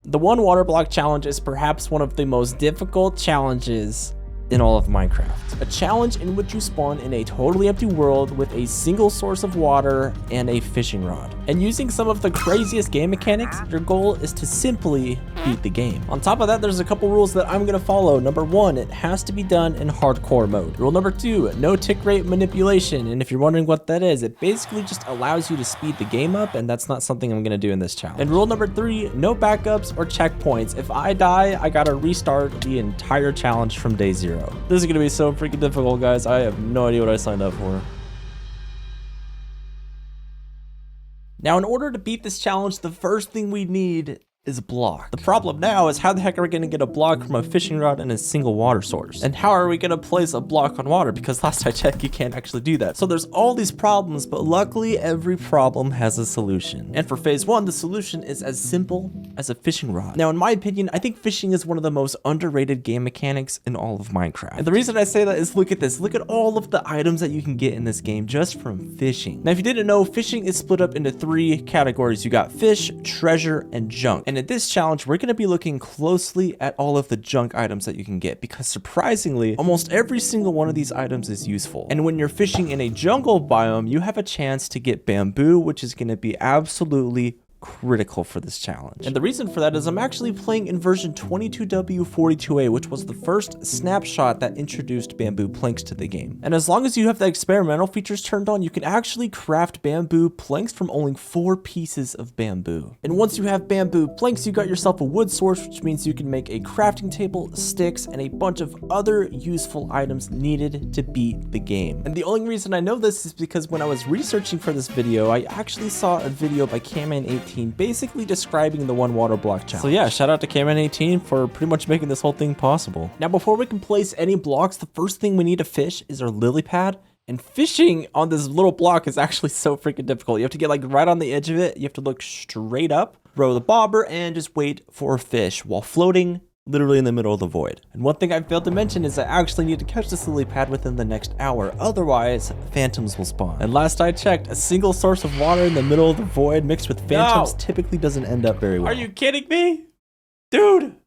The one water block challenge is perhaps one of the most difficult challenges in all of Minecraft. A challenge in which you spawn in a totally empty world with a single source of water and a fishing rod. And using some of the craziest game mechanics, your goal is to simply beat the game. On top of that, there's a couple rules that I'm gonna follow. Number 1, it has to be done in hardcore mode. Rule number 2, no tick rate manipulation. And if you're wondering what that is, it basically just allows you to speed the game up, and that's not something I'm gonna do in this challenge. And rule number 3, no backups or checkpoints. If I die, I gotta restart the entire challenge from day 0. This is gonna be so freaking difficult, guys. I have no idea what I signed up for. Now, in order to beat this challenge, the first thing we need is a block. The problem now is how the heck are we going to get a block from a fishing rod and a single water source? And how are we going to place a block on water? Because last I checked, you can't actually do that. So there's all these problems, but luckily every problem has a solution. And for phase 1, the solution is as simple as a fishing rod. Now, in my opinion, I think fishing is one of the most underrated game mechanics in all of Minecraft. And the reason I say that is look at this. Look at all of the items that you can get in this game just from fishing. Now, if you didn't know, fishing is split up into 3 categories. You got fish, treasure, and junk. And in this challenge, we're going to be looking closely at all of the junk items that you can get, because surprisingly, almost every single one of these items is useful. And when you're fishing in a jungle biome, you have a chance to get bamboo, which is going to be absolutely critical for this challenge. And the reason for that is I'm actually playing in version 22W42A, which was the first snapshot that introduced bamboo planks to the game. And as long as you have the experimental features turned on, you can actually craft bamboo planks from only 4 pieces of bamboo. And once you have bamboo planks, you got yourself a wood source, which means you can make a crafting table, sticks, and a bunch of other useful items needed to beat the game. And the only reason I know this is because when I was researching for this video, I actually saw a video by Caman18 basically describing the one water block challenge. So yeah, shout out to Caman18 for pretty much making this whole thing possible. Now, before we can place any blocks, the first thing we need to fish is our lily pad. And fishing on this little block is actually so freaking difficult. You have to get like right on the edge of it. You have to look straight up, throw the bobber, and just wait for a fish while floating literally in the middle of the void. And one thing I failed to mention is I actually need to catch this lily pad within the next hour, otherwise phantoms will spawn. And last I checked, a single source of water in the middle of the void mixed with phantoms typically doesn't end up very well. Are you kidding me? Dude!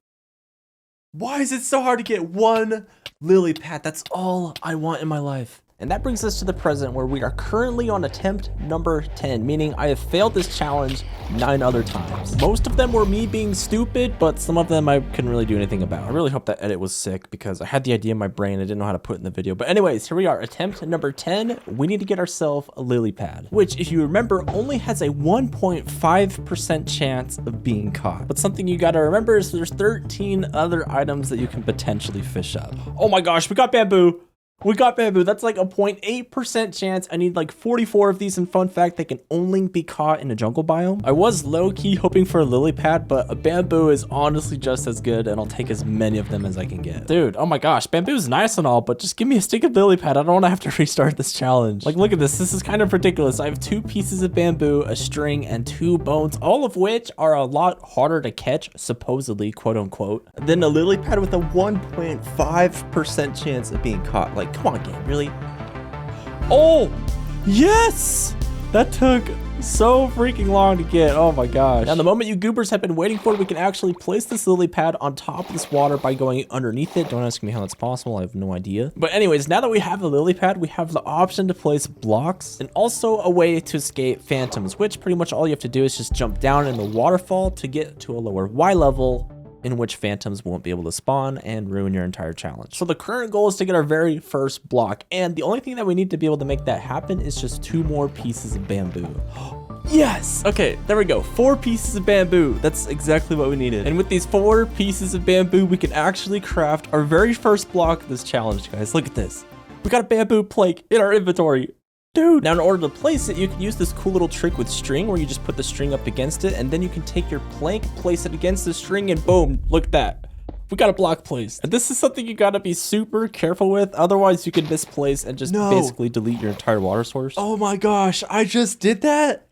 Why is it so hard to get one lily pad? That's all I want in my life. And that brings us to the present, where we are currently on attempt number 10, meaning I have failed this challenge 9 other times. Most of them were me being stupid, but some of them I couldn't really do anything about. I really hope that edit was sick, because I had the idea in my brain, I didn't know how to put it in the video. But anyways, here we are, attempt number 10. We need to get ourselves a lily pad, which, if you remember, only has a 1.5% chance of being caught. But something you gotta remember is there's 13 other items that you can potentially fish up. Oh my gosh, we got bamboo. We got bamboo. That's like a 0.8% chance. I need like 44 of these, and fun fact, they can only be caught in a jungle biome. I was low-key hoping for a lily pad, but a bamboo is honestly just as good, and I'll take as many of them as I can get. Dude, oh my gosh, bamboo's nice and all, but just give me a stick of lily pad. I don't want to have to restart this challenge. Like, look at this. This is kind of ridiculous. I have 2 pieces of bamboo, a string, and 2 bones, all of which are a lot harder to catch, supposedly, quote unquote, than a lily pad with a 1.5% chance of being caught. Like, come on, game, really? Oh, yes! That took so freaking long to get. Oh my gosh. Now, the moment you goobers have been waiting for, we can actually place this lily pad on top of this water by going underneath it. Don't ask me how that's possible. I have no idea. But anyways, now that we have the lily pad, we have the option to place blocks and also a way to escape phantoms, which pretty much all you have to do is just jump down in the waterfall to get to a lower Y level, in which phantoms won't be able to spawn and ruin your entire challenge. So the current goal is to get our very first block, and the only thing that we need to be able to make that happen is just 2 more pieces of bamboo. Yes! Okay, there we go. 4 pieces of bamboo. That's exactly what we needed. And with these 4 pieces of bamboo, we can actually craft our very first block of this challenge, guys. Look at this. We got a bamboo plank in our inventory. Dude. Now, in order to place it, you can use this cool little trick with string where you just put the string up against it, and then you can take your plank, place it against the string, and boom, look at that. We got a block placed. And this is something you gotta be super careful with, otherwise you can misplace and just basically delete your entire water source. Oh my gosh, I just did that?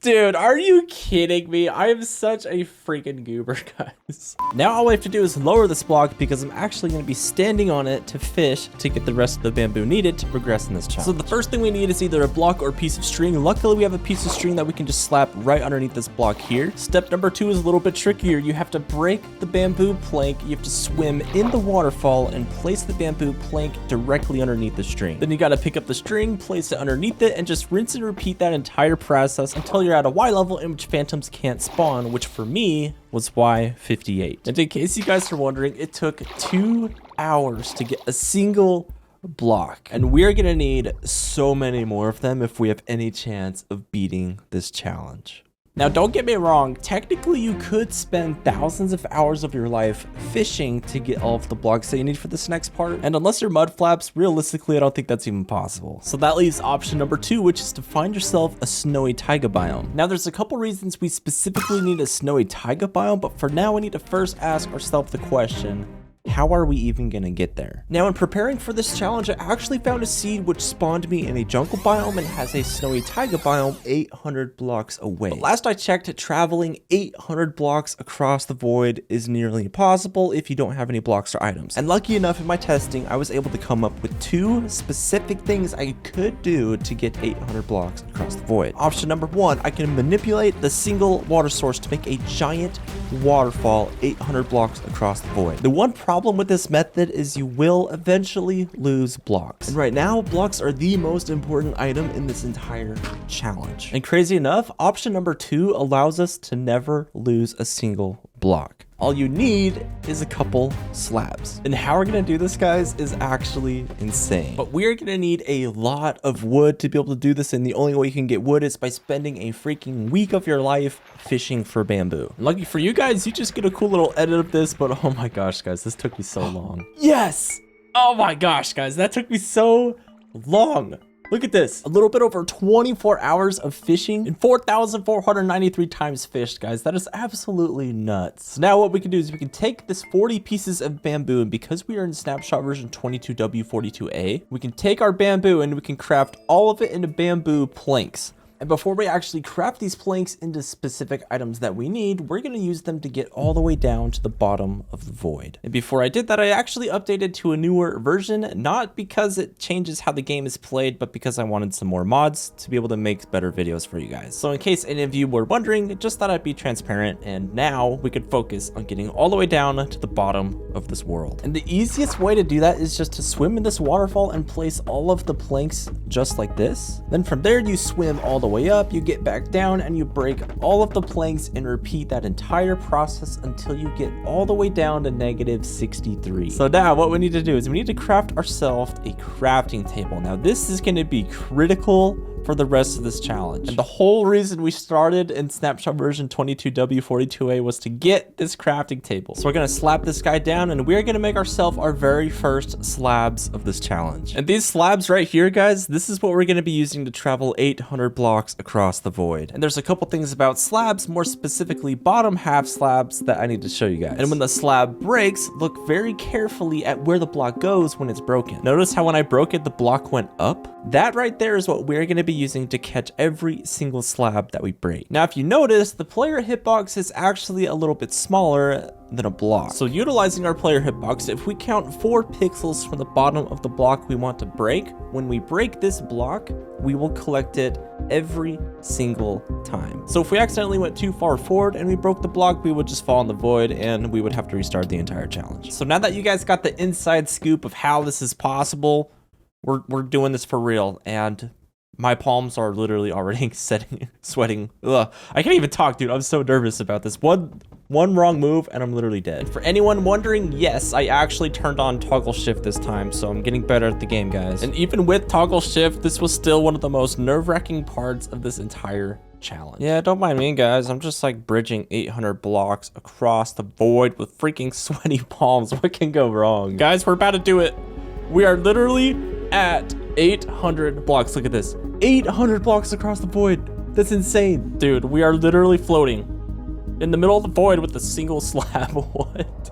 Dude, are you kidding me? I am such a freaking goober, guys. Now all we have to do is lower this block because I'm actually going to be standing on it to fish to get the rest of the bamboo needed to progress in this challenge. So the first thing we need is either a block or a piece of string. Luckily, we have a piece of string that we can just slap right underneath this block here. Step number 2 is a little bit trickier. You have to break the bamboo plank. You have to swim in the waterfall and place the bamboo plank directly underneath the string. Then you got to pick up the string, place it underneath it, and just rinse and repeat that entire process until you're at a Y level in which phantoms can't spawn, which for me was Y58. And in case you guys are wondering, it took 2 hours to get a single block, and we're gonna need so many more of them if we have any chance of beating this challenge. Now, don't get me wrong, technically you could spend thousands of hours of your life fishing to get all of the blocks that you need for this next part. And unless you're mud flaps, realistically, I don't think that's even possible. So that leaves option number 2, which is to find yourself a snowy taiga biome. Now, there's a couple reasons we specifically need a snowy taiga biome, but for now, we need to first ask ourselves the question, how are we even gonna get there? Now, in preparing for this challenge, I actually found a seed which spawned me in a jungle biome and has a snowy taiga biome 800 blocks away. But last I checked, traveling 800 blocks across the void is nearly impossible if you don't have any blocks or items. And lucky enough in my testing, I was able to come up with 2 specific things I could do to get 800 blocks across the void. Option number 1, I can manipulate the single water source to make a giant waterfall 800 blocks across the void. The one problem with this method is you will eventually lose blocks. And right now, blocks are the most important item in this entire challenge. And crazy enough, option number 2 allows us to never lose a single block. All you need is a couple slabs. And how we're gonna do this, guys, is actually insane. But we're gonna need a lot of wood to be able to do this, and the only way you can get wood is by spending a freaking week of your life fishing for bamboo. Lucky for you guys, you just get a cool little edit of this, but oh my gosh, guys, this took me so long. Yes! Oh my gosh, guys, that took me so long. Look at this, a little bit over 24 hours of fishing and 4,493 times fished, guys. That is absolutely nuts. So now what we can do is we can take this 40 pieces of bamboo, and because we are in snapshot version 22W42A, we can take our bamboo and we can craft all of it into bamboo planks. And before we actually craft these planks into specific items that we need, we're going to use them to get all the way down to the bottom of the void. And before I did that, I actually updated to a newer version, not because it changes how the game is played, but because I wanted some more mods to be able to make better videos for you guys. So in case any of you were wondering, just thought I'd be transparent, and now we could focus on getting all the way down to the bottom of this world. And the easiest way to do that is just to swim in this waterfall and place all of the planks just like this. Then from there, you swim all the way up, you get back down, and you break all of the planks and repeat that entire process until you get all the way down to -63. So now what we need to do is we need to craft ourselves a crafting table. Now this is going to be critical for the rest of this challenge. And the whole reason we started in snapshot version 22W42A was to get this crafting table. So we're gonna slap this guy down, and we're gonna make ourselves our very first slabs of this challenge. And these slabs right here, guys, this is what we're gonna be using to travel 800 blocks across the void. And there's a couple things about slabs, more specifically bottom half slabs, that I need to show you guys. And when the slab breaks, look very carefully at where the block goes when it's broken. Notice how when I broke it, the block went up? That right there is what we're gonna be using to catch every single slab that we break. Now, if you notice, the player hitbox is actually a little bit smaller than a block. So utilizing our player hitbox, if we count 4 pixels from the bottom of the block we want to break, when we break this block, we will collect it every single time. So if we accidentally went too far forward and we broke the block, we would just fall in the void and we would have to restart the entire challenge. So now that you guys got the inside scoop of how this is possible, we're doing this for real, and my palms are literally already sweating. Ugh. I can't even talk, dude. I'm so nervous about this. One wrong move and I'm literally dead. For anyone wondering, yes, I actually turned on toggle shift this time, so I'm getting better at the game, guys. And even with toggle shift, this was still one of the most nerve-wracking parts of this entire challenge. Yeah, don't mind me, guys. I'm just like bridging 800 blocks across the void with freaking sweaty palms. What can go wrong? Guys, we're about to do it. We are literally at 800 blocks. Look at this. 800 blocks across the void. That's insane. Dude, we are literally floating in the middle of the void with a single slab. What?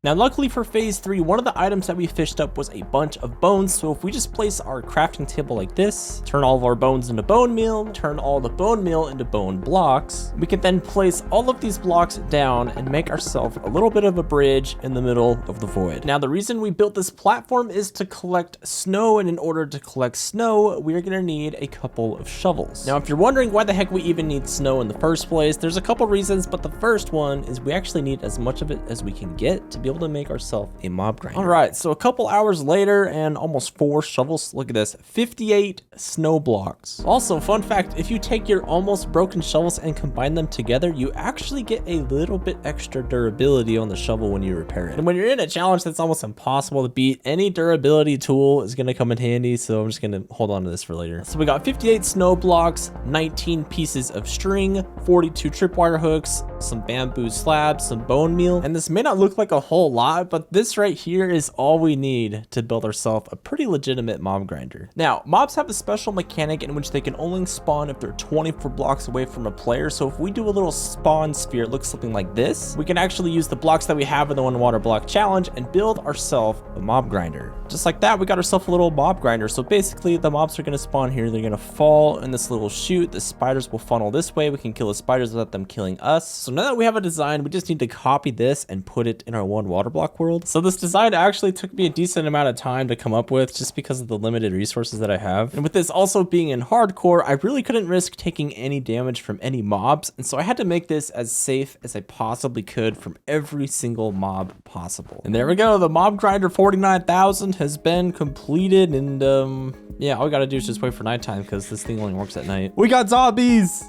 Now, luckily for phase 3, one of the items that we fished up was a bunch of bones. So if we just place our crafting table like this, turn all of our bones into bone meal, turn all the bone meal into bone blocks, we can then place all of these blocks down and make ourselves a little bit of a bridge in the middle of the void. Now, the reason we built this platform is to collect snow, and in order to collect snow, we are going to need a couple of shovels. Now, if you're wondering why the heck we even need snow in the first place, there's a couple reasons, but the first one is we actually need as much of it as we can get to be able to make ourselves a mob grinder. All right, so a couple hours later and almost 4 shovels. Look at this, 58 snow blocks. Also, fun fact, if you take your almost broken shovels and combine them together, you actually get a little bit extra durability on the shovel when you repair it. And when you're in a challenge that's almost impossible to beat, any durability tool is going to come in handy, so I'm just going to hold on to this for later. So we got 58 snow blocks, 19 pieces of string, 42 tripwire hooks, some bamboo slabs, some bone meal, and this may not look like a whole lot, but this right here is all we need to build ourselves a pretty legitimate mob grinder. Now, mobs have a special mechanic in which they can only spawn if they're 24 blocks away from a player, so if we do a little spawn sphere, it looks something like this, we can actually use the blocks that we have in the 1 water block challenge and build ourselves a mob grinder. Just like that, we got ourselves a little mob grinder. So basically, the mobs are going to spawn here, they're going to fall in this little chute, the spiders will funnel this way, we can kill the spiders without them killing us. So now that we have a design, we just need to copy this and put it in our 1 water block world. So this design actually took me a decent amount of time to come up with just because of the limited resources that I have. And with this also being in hardcore, I really couldn't risk taking any damage from any mobs. And so I had to make this as safe as I possibly could from every single mob possible. And there we go. The mob grinder 49,000 has been completed. And yeah, all we got to do is just wait for nighttime because this thing only works at night. We got zombies.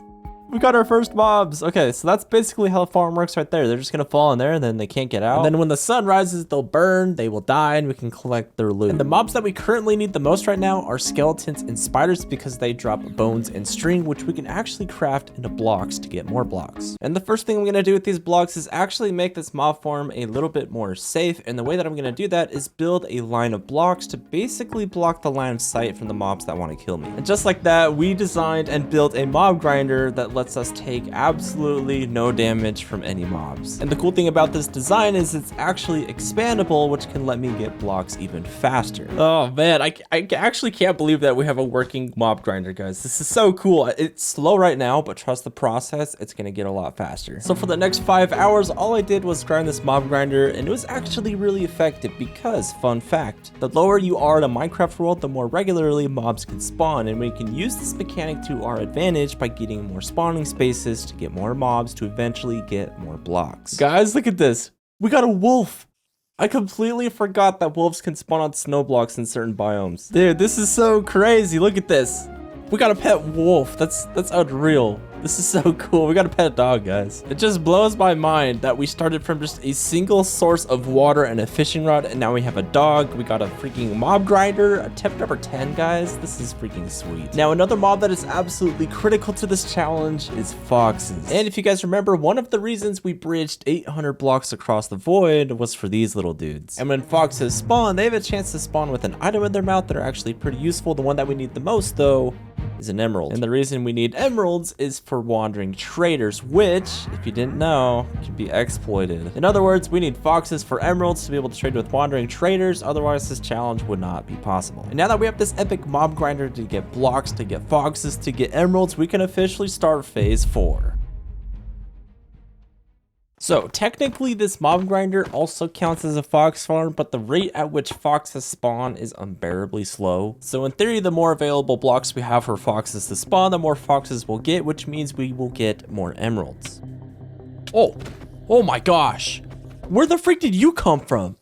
We got our first mobs. Okay, so that's basically how the farm works right there. They're just gonna fall in there and then they can't get out. And then when the sun rises, they'll burn, they will die, and we can collect their loot. And the mobs that we currently need the most right now are skeletons and spiders because they drop bones and string, which we can actually craft into blocks to get more blocks. And the first thing I'm gonna do with these blocks is actually make this mob farm a little bit more safe. And the way that I'm gonna do that is build a line of blocks to basically block the line of sight from the mobs that want to kill me. And just like that, we designed and built a mob grinder that lets us take absolutely no damage from any mobs. And the cool thing about this design is it's actually expandable, which can let me get blocks even faster. Oh man, I actually can't believe that we have a working mob grinder, guys. This is so cool. It's slow right now, but trust the process, it's gonna get a lot faster. So for the next 5 hours, all I did was grind this mob grinder, and it was actually really effective because, fun fact, the lower you are in a Minecraft world, the more regularly mobs can spawn, and we can use this mechanic to our advantage by getting more spawning spaces to get more mobs to eventually get more blocks. Guys, look at this. We got a wolf. I completely forgot that wolves can spawn on snow blocks in certain biomes. Dude, this is so crazy. Look at this. We got a pet wolf. That's unreal. This is so cool. We got a pet dog, guys. It just blows my mind that we started from just a single source of water and a fishing rod, and now we have a dog. We got a freaking mob grinder, a tip number 10, guys. This is freaking sweet. Now, another mob that is absolutely critical to this challenge is foxes. And if you guys remember, one of the reasons we bridged 800 blocks across the void was for these little dudes. And when foxes spawn, they have a chance to spawn with an item in their mouth that are actually pretty useful. The one that we need the most, though, is an emerald. And the reason we need emeralds is for wandering traders, which, if you didn't know, can be exploited. In other words, we need foxes for emeralds to be able to trade with wandering traders, otherwise this challenge would not be possible. And now that we have this epic mob grinder to get blocks, to get foxes, to get emeralds, we can officially start phase 4. So technically this mob grinder also counts as a fox farm, but the rate at which foxes spawn is unbearably slow. So in theory, the more available blocks we have for foxes to spawn, the more foxes we'll get, which means we will get more emeralds. Oh my gosh. Where the freak did you come from?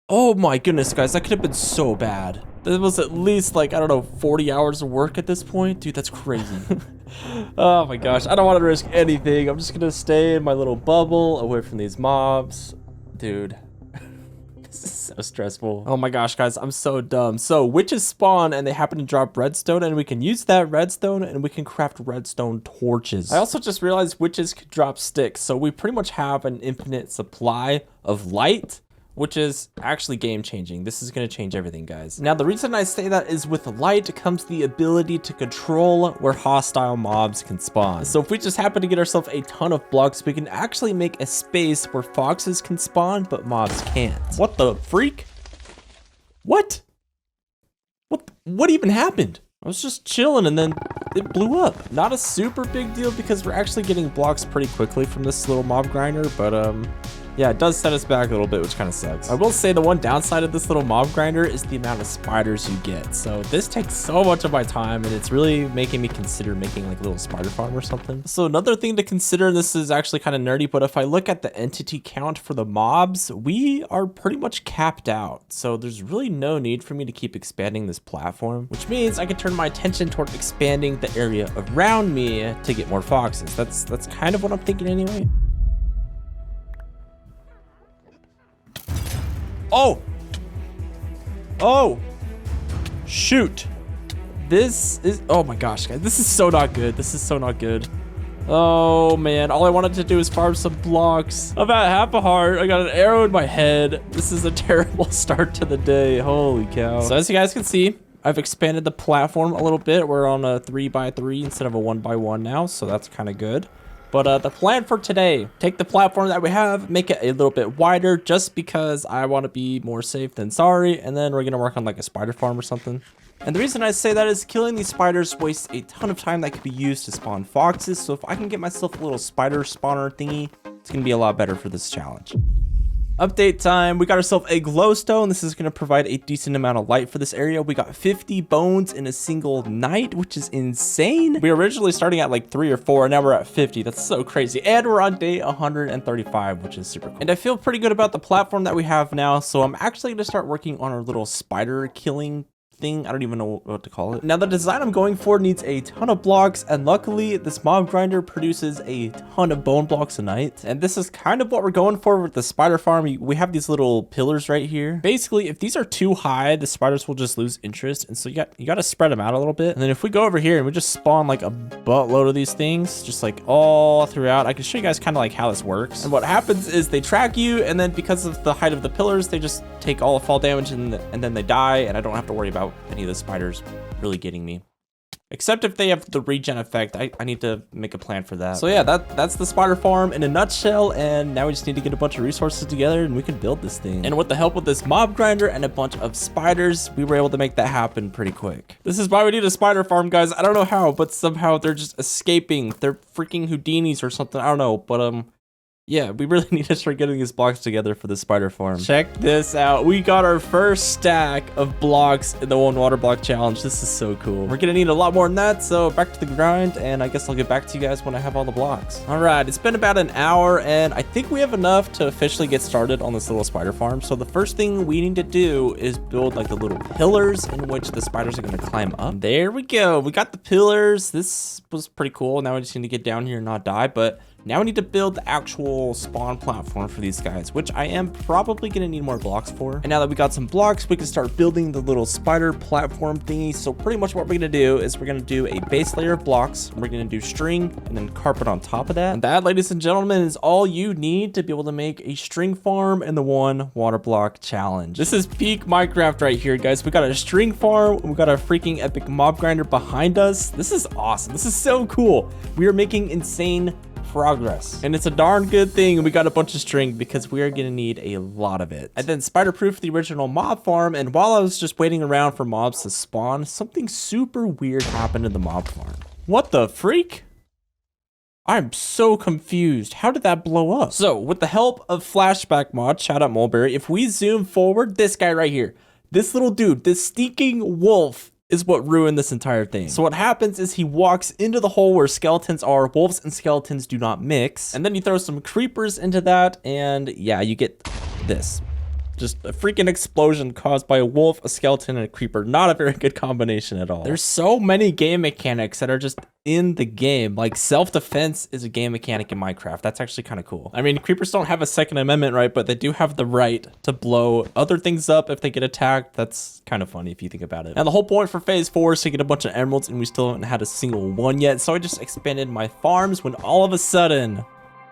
Oh my goodness, guys, that could have been so bad. That was at least like, I don't know, 40 hours of work at this point. Dude, that's crazy. Oh my gosh, I don't want to risk anything. I'm just gonna stay in my little bubble away from these mobs. Dude, this is so stressful. Oh my gosh, guys, I'm so dumb. So witches spawn and they happen to drop redstone, and we can use that redstone and we can craft redstone torches. I also just realized witches could drop sticks, so we pretty much have an infinite supply of light, which is actually game changing. This is gonna change everything, guys. Now, the reason I say that is with light comes the ability to control where hostile mobs can spawn. So if we just happen to get ourselves a ton of blocks, we can actually make a space where foxes can spawn, but mobs can't. What the freak? What? What even happened? I was just chilling and then it blew up. Not a super big deal because we're actually getting blocks pretty quickly from this little mob grinder, but yeah, it does set us back a little bit, which kind of sucks. I will say the one downside of this little mob grinder is the amount of spiders you get. So this takes so much of my time and it's really making me consider making like a little spider farm or something. So another thing to consider, this is actually kind of nerdy, but if I look at the entity count for the mobs, we are pretty much capped out. So there's really no need for me to keep expanding this platform, which means I can turn my attention toward expanding the area around me to get more foxes. That's kind of what I'm thinking anyway. Oh, shoot. This is, oh my gosh, guys, this is so not good. This is so not good. Oh man, all I wanted to do is farm some blocks. About half a heart, I got an arrow in my head. This is a terrible start to the day. Holy cow. So as you guys can see, I've expanded the platform a little bit. We're on a 3x3 instead of a 1x1 now, so that's kind of good. But the plan for today, take the platform that we have, make it a little bit wider just because I want to be more safe than sorry. And then we're going to work on like a spider farm or something. And the reason I say that is killing these spiders wastes a ton of time that could be used to spawn foxes. So if I can get myself a little spider spawner thingy, it's going to be a lot better for this challenge. Update time. We got ourselves a glowstone. This is going to provide a decent amount of light for this area. We got 50 bones in a single night, which is insane. We were originally starting at like 3 or 4, and now we're at 50. That's so crazy. And we're on day 135, which is super cool. And I feel pretty good about the platform that we have now. So I'm actually going to start working on our little spider killing thing. I don't even know what to call it. Now the design I'm going for needs a ton of blocks, and luckily this mob grinder produces a ton of bone blocks a night. And this is kind of what we're going for with the spider farm. We have these little pillars right here. Basically, if these are too high, the spiders will just lose interest, and so you got to spread them out a little bit. And then if we go over here and we just spawn like a buttload of these things, just like all throughout, I can show you guys kind of like how this works. And what happens is they track you, and then because of the height of the pillars, they just take all the fall damage and then they die, and I don't have to worry about any of the spiders really getting me. Except if they have the regen effect, I need to make a plan for that. So yeah, that's the spider farm in a nutshell, and now we just need to get a bunch of resources together and we can build this thing. And with the help of this mob grinder and a bunch of spiders, we were able to make that happen pretty quick. This is why we need a spider farm, guys. I don't know how, but somehow they're just escaping. They're freaking Houdinis or something. I don't know, but yeah, we really need to start getting these blocks together for the spider farm. Check this out. We got our first stack of blocks in the 1 water block challenge. This is so cool. We're gonna need a lot more than that, so back to the grind, and I guess I'll get back to you guys when I have all the blocks. All right, it's been about an hour, and I think we have enough to officially get started on this little spider farm. So the first thing we need to do is build like the little pillars in which the spiders are gonna climb up. There we go. We got the pillars. This was pretty cool. Now we just need to get down here and not die, but now we need to build the actual spawn platform for these guys, which I am probably going to need more blocks for. And now that we got some blocks, we can start building the little spider platform thingy. So pretty much what we're going to do is we're going to do a base layer of blocks. We're going to do string and then carpet on top of that. And that, ladies and gentlemen, is all you need to be able to make a string farm in the 1 water block challenge. This is peak Minecraft right here, guys. We got a string farm. We got a freaking epic mob grinder behind us. This is awesome. This is so cool. We are making insane progress, and it's a darn good thing we got a bunch of string because we are gonna need a lot of it. And then spider-proof the original mob farm, and while I was just waiting around for mobs to spawn, something super weird happened in the mob farm. What the freak? I'm so confused. How did that blow up? So with the help of flashback mod, shout out Mulberry, if we zoom forward, this guy right here, this little dude, this stinking wolf is what ruined this entire thing. So what happens is he walks into the hole where skeletons are. Wolves and skeletons do not mix. And then you throw some creepers into that, and yeah, you get this. Just a freaking explosion caused by a wolf, a skeleton, and a creeper. Not a very good combination at all. There's so many game mechanics that are just in the game. Like self-defense is a game mechanic in Minecraft. That's actually kind of cool. I mean, creepers don't have a Second Amendment, right? But they do have the right to blow other things up if they get attacked. That's kind of funny if you think about it. And the whole point for phase 4 is to get a bunch of emeralds, and we still haven't had a single one yet. So I just expanded my farms when all of a sudden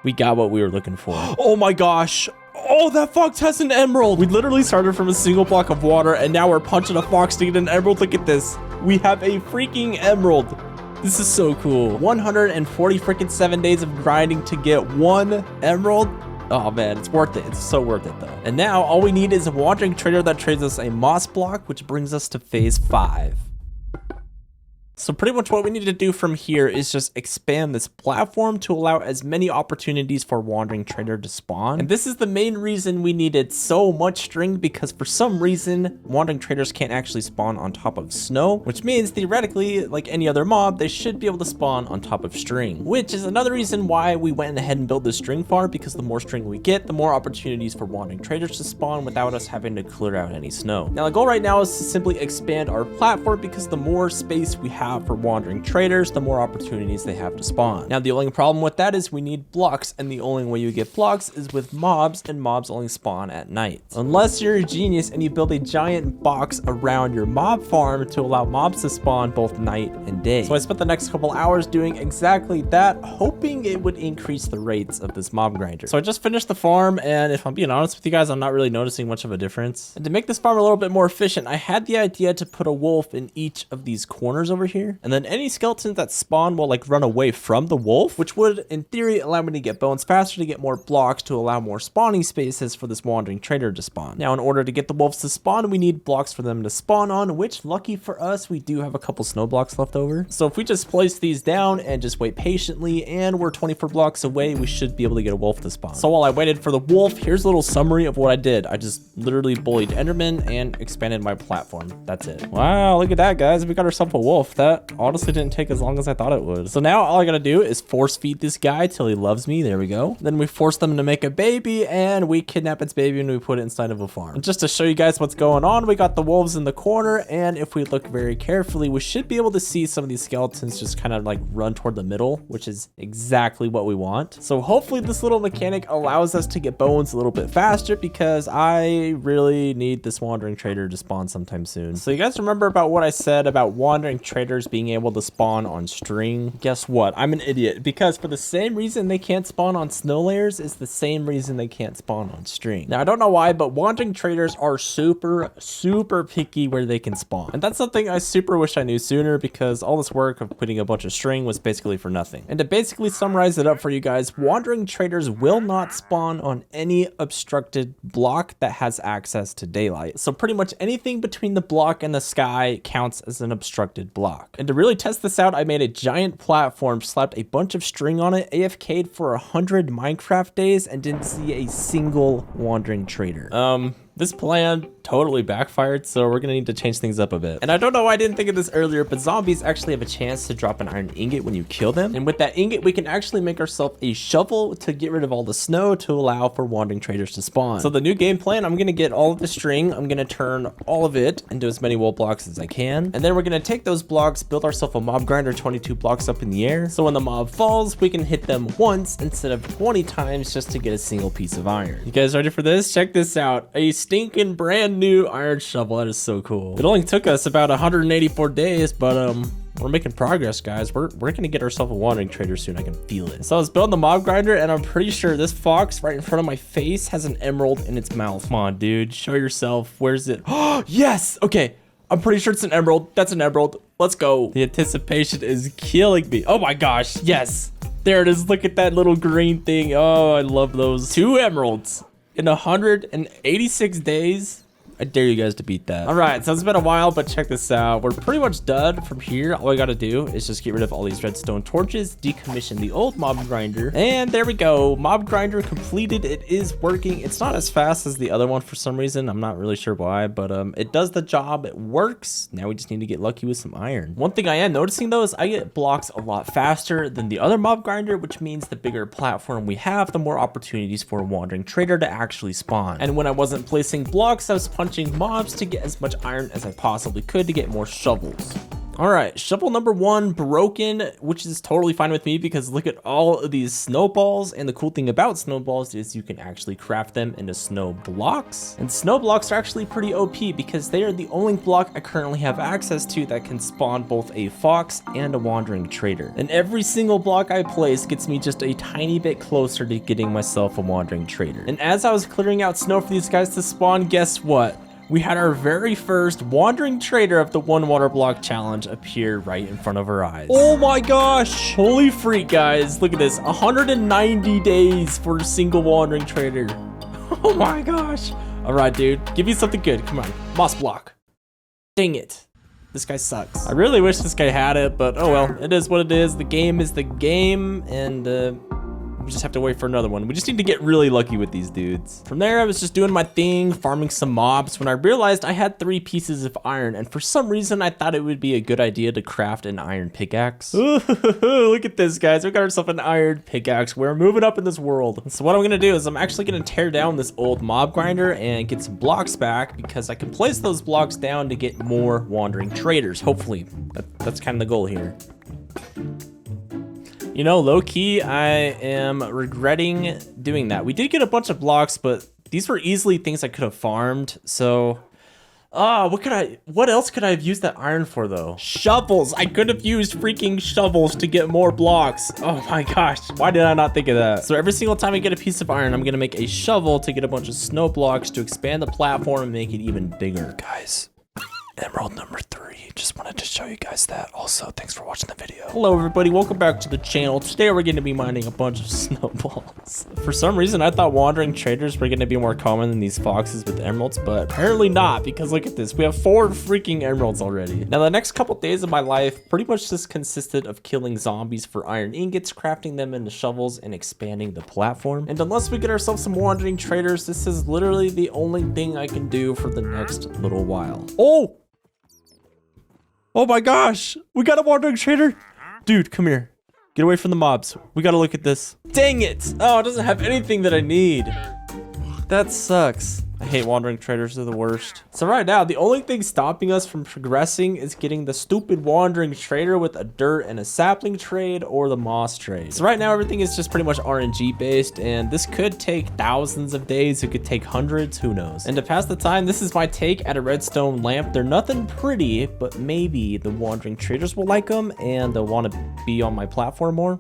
we got what we were looking for. Oh my gosh. Oh, that fox has an emerald. We literally started from a single block of water, and now we're punching a fox to get an emerald. Look at this. We have a freaking emerald. This is so cool. 140 freaking 7 days of grinding to get one emerald. Oh man, it's worth it. It's so worth it though. And now all we need is a wandering trader that trades us a moss block, which brings us to phase 5. So pretty much what we need to do from here is just expand this platform to allow as many opportunities for wandering trader to spawn. And this is the main reason we needed so much string, because for some reason, wandering traders can't actually spawn on top of snow, which means theoretically, like any other mob, they should be able to spawn on top of string, which is another reason why we went ahead and built this string farm, because the more string we get, the more opportunities for wandering traders to spawn without us having to clear out any snow. Now the goal right now is to simply expand our platform, because the more space we have for wandering traders, the more opportunities they have to spawn. Now the only problem with that is we need blocks, and the only way you get blocks is with mobs, and mobs only spawn at night. Unless you're a genius and you build a giant box around your mob farm to allow mobs to spawn both night and day. So I spent the next couple hours doing exactly that, hoping it would increase the rates of this mob grinder. So I just finished the farm, and if I'm being honest with you guys, I'm not really noticing much of a difference. And to make this farm a little bit more efficient, I had the idea to put a wolf in each of these corners over here, and then any skeletons that spawn will like run away from the wolf, which would in theory allow me to get bones faster, to get more blocks, to allow more spawning spaces for this wandering trader to spawn. Now in order to get the wolves to spawn, we need blocks for them to spawn on, which lucky for us, we do have a couple snow blocks left over. So if we just place these down and just wait patiently, and we're 24 blocks away, we should be able to get a wolf to spawn. So while I waited for the wolf, here's a little summary of what I did. I just literally bullied endermen and expanded my platform. That's it. Wow, look at that, guys. We got ourselves a wolf. That honestly didn't take as long as I thought it would. So now all I gotta do is force feed this guy till he loves me. There we go. Then we force them to make a baby, and we kidnap its baby and we put it inside of a farm. And just to show you guys what's going on, we got the wolves in the corner, and if we look very carefully, we should be able to see some of these skeletons just kind of like run toward the middle, which is exactly what we want. So hopefully this little mechanic allows us to get bones a little bit faster, because I really need this wandering trader to spawn sometime soon. So you guys remember about what I said about wandering traders being able to spawn on string? Guess what? I'm an idiot, because for the same reason they can't spawn on snow layers is the same reason they can't spawn on string. Now I don't know why, but wandering traders are super picky where they can spawn, and that's something I super wish I knew sooner, because all this work of putting a bunch of string was basically for nothing. And to basically summarize it up for you guys, wandering traders will not spawn on any obstructed block that has access to daylight. So pretty much anything between the block and the sky counts as an obstructed block. And to really test this out, I made a giant platform, slapped a bunch of string on it, AFK'd for 100 Minecraft days, and didn't see a single wandering trader. This plan totally backfired, so we're gonna need to change things up a bit. And I don't know why I didn't think of this earlier, but zombies actually have a chance to drop an iron ingot when you kill them. And with that ingot, we can actually make ourselves a shovel to get rid of all the snow to allow for wandering traders to spawn. So the new game plan, I'm gonna get all of the string, I'm gonna turn all of it into as many wool blocks as I can. And then we're gonna take those blocks, build ourselves a mob grinder 22 blocks up in the air. So when the mob falls, we can hit them once instead of 20 times just to get a single piece of iron. You guys ready for this? Check this out. A stinking brand new iron shovel. That is so cool. It only took us about 184 days, but we're making progress, guys. We're gonna get ourselves a wandering trader soon. I can feel it. So I was building the mob grinder, and I'm pretty sure this fox right in front of my face has an emerald in its mouth. Come on, dude, show yourself. Where's it? Oh yes. Okay, I'm pretty sure it's an emerald. That's an emerald. Let's go. The anticipation is killing me. Oh my gosh, yes, there it is. Look at that little green thing. Oh, I love those. 2 emeralds in 186 days. I dare you guys to beat that. All right, so it's been a while, but check this out. We're pretty much done from here. All we gotta do is just get rid of all these redstone torches, decommission the old mob grinder, and there we go. Mob grinder completed. It is working. It's not as fast as the other one for some reason. I'm not really sure why, but it does the job. It works. Now we just need to get lucky with some iron. One thing I am noticing though is I get blocks a lot faster than the other mob grinder, which means the bigger platform we have, the more opportunities for a wandering trader to actually spawn. And when I wasn't placing blocks, I was punching mobs to get as much iron as I possibly could to get more shovels. All right, shovel number 1 broken, which is totally fine with me because look at all of these snowballs. And the cool thing about snowballs is you can actually craft them into snow blocks. And snow blocks are actually pretty OP because they are the only block I currently have access to that can spawn both a fox and a wandering trader. And every single block I place gets me just a tiny bit closer to getting myself a wandering trader. And as I was clearing out snow for these guys to spawn, guess what? We had our very first wandering trader of the 1 water block challenge appear right in front of our eyes. Oh my gosh. Holy freak, guys. Look at this. 190 days for a single wandering trader. Oh my gosh. All right, dude. Give me something good. Come on. Moss block. Dang it. This guy sucks. I really wish this guy had it, but oh well. It is what it is. The game is the game, and we just have to wait for another one. We just need to get really lucky with these dudes. From there, I was just doing my thing, farming some mobs, when I realized I had 3 pieces of iron, and for some reason, I thought it would be a good idea to craft an iron pickaxe. Look at this, guys. We got ourselves an iron pickaxe. We're moving up in this world. So what I'm gonna do is I'm actually gonna tear down this old mob grinder and get some blocks back because I can place those blocks down to get more wandering traders. Hopefully, that's kind of the goal here. You know, low-key, I am regretting doing that. We did get a bunch of blocks, but these were easily things I could have farmed, so... what else could I have used that iron for, though? Shovels! I could have used freaking shovels to get more blocks. Oh my gosh, why did I not think of that? So every single time I get a piece of iron, I'm gonna make a shovel to get a bunch of snow blocks to expand the platform and make it even bigger. Guys, emerald number 3. Just wanted to show you guys that. Also, thanks for watching the video. Hello everybody, welcome back to the channel. Today we're going to be mining a bunch of snowballs. For some reason, I thought wandering traders were going to be more common than these foxes with emeralds, but apparently not, because look at this. We have 4 freaking emeralds already. Now, the next couple days of my life pretty much just consisted of killing zombies for iron ingots, crafting them into shovels, and expanding the platform. And unless we get ourselves some wandering traders, this is literally the only thing I can do for the next little while. Oh my gosh, we got a wandering trader. Dude, come here. Get away from the mobs. We gotta look at this. Dang it. Oh, it doesn't have anything that I need. That sucks. I hate wandering traders, they're the worst. So right now, the only thing stopping us from progressing is getting the stupid wandering trader with a dirt and a sapling trade or the moss trade. So right now, everything is just pretty much RNG based, and this could take thousands of days. It could take hundreds, who knows? And to pass the time, this is my take at a redstone lamp. They're nothing pretty, but maybe the wandering traders will like them and they'll want to be on my platform more.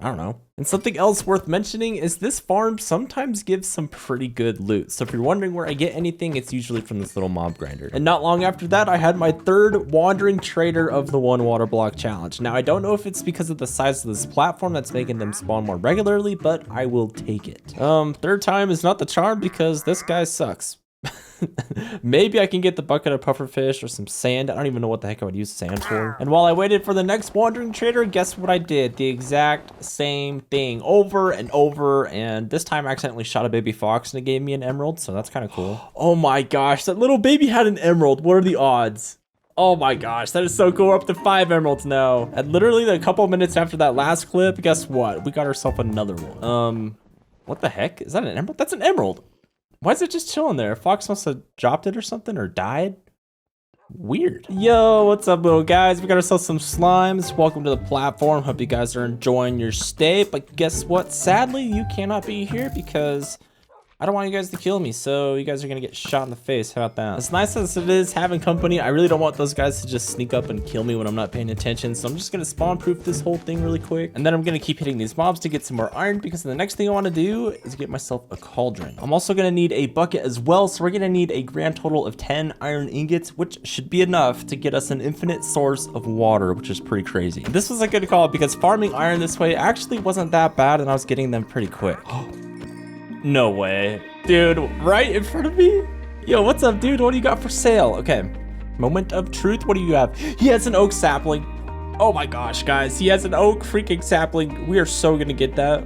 I don't know. And something else worth mentioning is this farm sometimes gives some pretty good loot. So if you're wondering where I get anything, it's usually from this little mob grinder. And not long after that, I had my 3rd wandering trader of the 1 water block challenge. Now, I don't know if it's because of the size of this platform that's making them spawn more regularly, but I will take it. 3rd time is not the charm because this guy sucks. Maybe I can get the bucket of pufferfish or some sand. I don't even know what the heck I would use sand for. And while I waited for the next wandering trader, guess what I did? The exact same thing over and over. And this time I accidentally shot a baby fox and it gave me an emerald. So that's kind of cool. Oh my gosh, that little baby had an emerald. What are the odds? Oh my gosh, that is so cool. We're up to 5 emeralds now. And literally a couple minutes after that last clip, guess what? We got ourselves another one. What the heck? Is that an emerald? That's an emerald. Why is it just chilling there? Fox must have dropped it or something or died. Weird. Yo, what's up, little guys? We got ourselves some slimes. Welcome to the platform. Hope you guys are enjoying your stay. But guess what? Sadly, you cannot be here because I don't want you guys to kill me, so you guys are gonna get shot in the face. How about that? As nice as it is having company, I really don't want those guys to just sneak up and kill me when I'm not paying attention, so I'm just gonna spawn proof this whole thing really quick, and then I'm gonna keep hitting these mobs to get some more iron, because the next thing I want to do is get myself a cauldron. I'm also gonna need a bucket as well, so we're gonna need a grand total of 10 iron ingots, which should be enough to get us an infinite source of water, which is pretty crazy. This was a good call because farming iron this way actually wasn't that bad, and I was getting them pretty quick. No way. Dude, right in front of me? Yo, what's up, dude? What do you got for sale? Okay, moment of truth. What do you have? He has an oak sapling. Oh my gosh, guys. He has an oak freaking sapling. We are so gonna get that.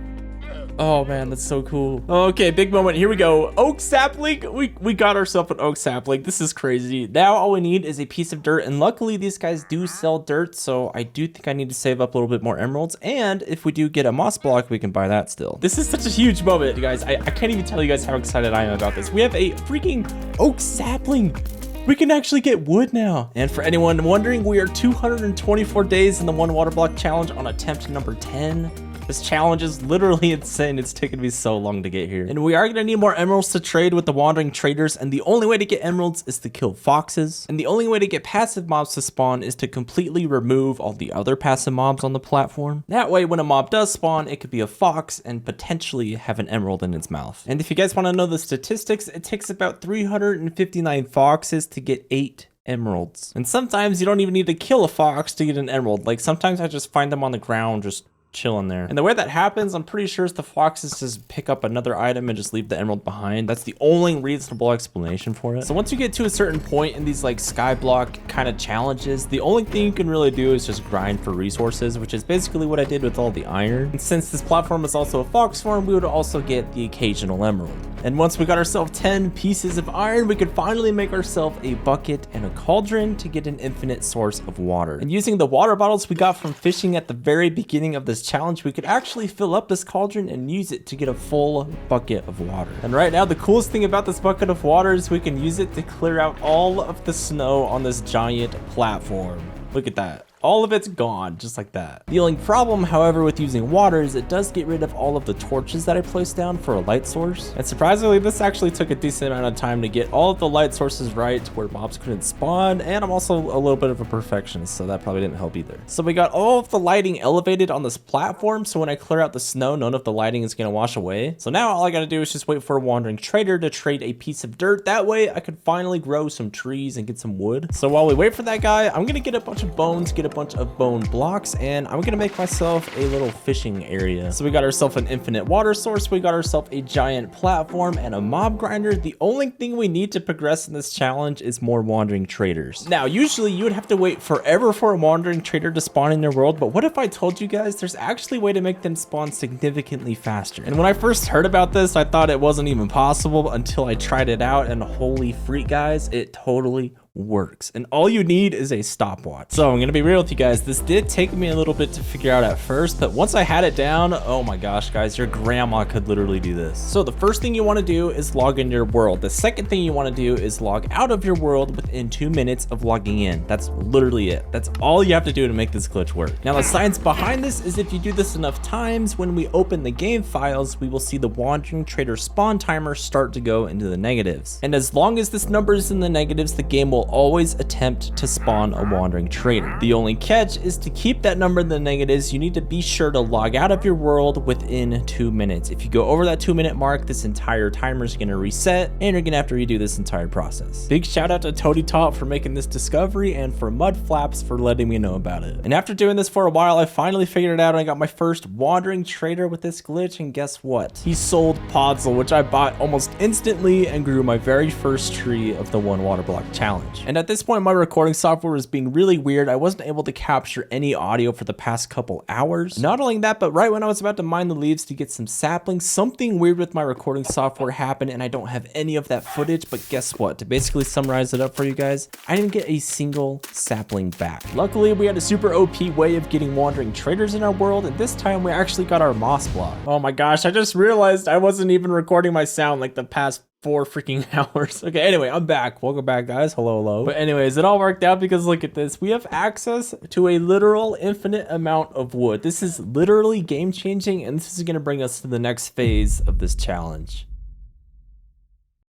Oh man, that's so cool. Okay, big moment. Here we go. Oak sapling. We got ourselves an oak sapling. This is crazy. Now all we need is a piece of dirt, and luckily these guys do sell dirt, so I do think I need to save up a little bit more emeralds, and if we do get a moss block, we can buy that still. This is such a huge moment, guys. I can't even tell you guys how excited I am about this. We have a freaking oak sapling. We can actually get wood now. And for anyone wondering, we are 224 days in the 1 water block challenge on attempt number 10. This challenge is literally insane. It's taken me so long to get here. And we are gonna need more emeralds to trade with the wandering traders. And the only way to get emeralds is to kill foxes. And the only way to get passive mobs to spawn is to completely remove all the other passive mobs on the platform. That way, when a mob does spawn, it could be a fox and potentially have an emerald in its mouth. And if you guys wanna know the statistics, it takes about 359 foxes to get 8 emeralds. And sometimes you don't even need to kill a fox to get an emerald. Like sometimes I just find them on the ground, just chilling there. And the way that happens, I'm pretty sure, is the foxes just pick up another item and just leave the emerald behind. That's the only reasonable explanation for it. So once you get to a certain point in these like skyblock kind of challenges, the only thing you can really do is just grind for resources, which is basically what I did with all the iron. And since this platform is also a fox farm, we would also get the occasional emerald. And once we got ourselves 10 pieces of iron, we could finally make ourselves a bucket and a cauldron to get an infinite source of water. And using the water bottles we got from fishing at the very beginning of this challenge, we could actually fill up this cauldron and use it to get a full bucket of water. And right now, the coolest thing about this bucket of water is we can use it to clear out all of the snow on this giant platform. Look at that. All of it's gone, just like that. The only problem, however, with using water is it does get rid of all of the torches that I placed down for a light source. And surprisingly, this actually took a decent amount of time to get all of the light sources right to where mobs couldn't spawn. And I'm also a little bit of a perfectionist, so that probably didn't help either. So we got all of the lighting elevated on this platform, so when I clear out the snow, none of the lighting is gonna wash away. So now all I gotta do is just wait for a wandering trader to trade a piece of dirt. That way I could finally grow some trees and get some wood. So while we wait for that guy, I'm gonna get a bunch of bones, get a bunch of bone blocks, and I'm gonna make myself a little fishing area. So we got ourselves an infinite water source, we got ourselves a giant platform and a mob grinder. The only thing we need to progress in this challenge is more wandering traders. Now, usually you would have to wait forever for a wandering trader to spawn in your world, but what if I told you guys there's actually a way to make them spawn significantly faster? And when I first heard about this, I thought it wasn't even possible until I tried it out, and holy freak, guys, it totally works. And all you need is a stopwatch. So I'm gonna be real with you guys, this did take me a little bit to figure out at first, but once I had it down, oh my gosh, guys, your grandma could literally do this. So the first thing you want to do is log in your world. The second thing you want to do is log out of your world within 2 minutes of logging in. That's literally it. That's all you have to do to make this glitch work. Now, the science behind this is if you do this enough times, when we open the game files, we will see the wandering trader spawn timer start to go into the negatives. And as long as this number is in the negatives, the game will always attempt to spawn a wandering trader. The only catch is to keep that number in the negatives, you need to be sure to log out of your world within 2 minutes. If you go over that 2-minute mark, this entire timer is going to reset and you're going to have to redo this entire process. Big shout out to ToadyTop for making this discovery and for Mudflaps for letting me know about it. And after doing this for a while, I finally figured it out and I got my first wandering trader with this glitch, and guess what? He sold Podzol, which I bought almost instantly and grew my very first tree of the 1 water block challenge. And at this point, my recording software was being really weird. I wasn't able to capture any audio for the past couple hours. Not only that, but right when I was about to mine the leaves to get some saplings, something weird with my recording software happened and I don't have any of that footage. But guess what? To basically summarize it up for you guys, I didn't get a single sapling back. Luckily, we had a super OP way of getting wandering traders in our world, and this time we actually got our moss block. Oh my gosh, I just realized I wasn't even recording my sound like the past 4 freaking hours. Okay, anyway, I'm back. Welcome back, guys. Hello. But anyways, it all worked out because look at this. We have access to a literal infinite amount of wood. This is literally game changing, and this is going to bring us to the next phase of this challenge.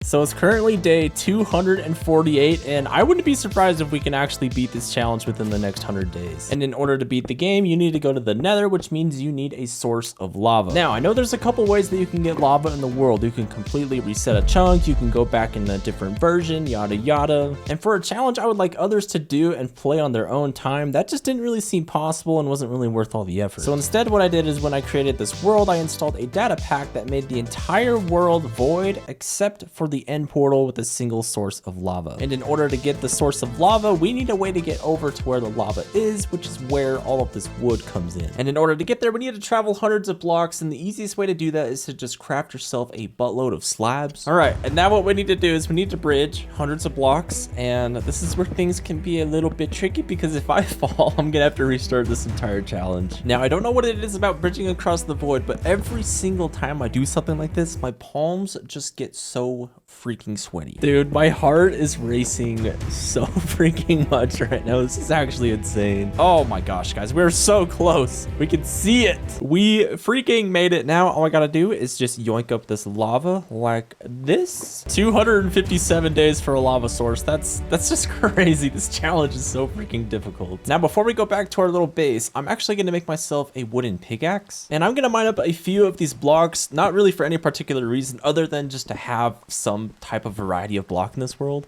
So it's currently day 248, and I wouldn't be surprised if we can actually beat this challenge within the next 100 days. And in order to beat the game, you need to go to the nether, which means you need a source of lava. Now, I know there's a couple ways that you can get lava in the world. You can completely reset a chunk, you can go back in a different version, yada yada. And for a challenge I would like others to do and play on their own time, that just didn't really seem possible and wasn't really worth all the effort. So instead, what I did is when I created this world, I installed a data pack that made the entire world void except for the end portal with a single source of lava. And in order to get the source of lava, we need a way to get over to where the lava is, which is where all of this wood comes in. And in order to get there, we need to travel hundreds of blocks, and the easiest way to do that is to just craft yourself a buttload of slabs. All right, and now what we need to do is we need to bridge hundreds of blocks, and this is where things can be a little bit tricky because if I fall, I'm gonna have to restart this entire challenge. Now, I don't know what it is about bridging across the void, but every single time I do something like this, my palms just get so freaking sweaty. Dude, my heart is racing so freaking much right now. This is actually insane. Oh my gosh, guys, we're so close. We can see it. We freaking made it. Now all I gotta do is just yoink up this lava like this. 257 days for a lava source. That's just crazy. This challenge is so freaking difficult. Now, before we go back to our little base, I'm actually gonna make myself a wooden pickaxe, and I'm gonna mine up a few of these blocks, not really for any particular reason other than just to have some type of variety of block in this world.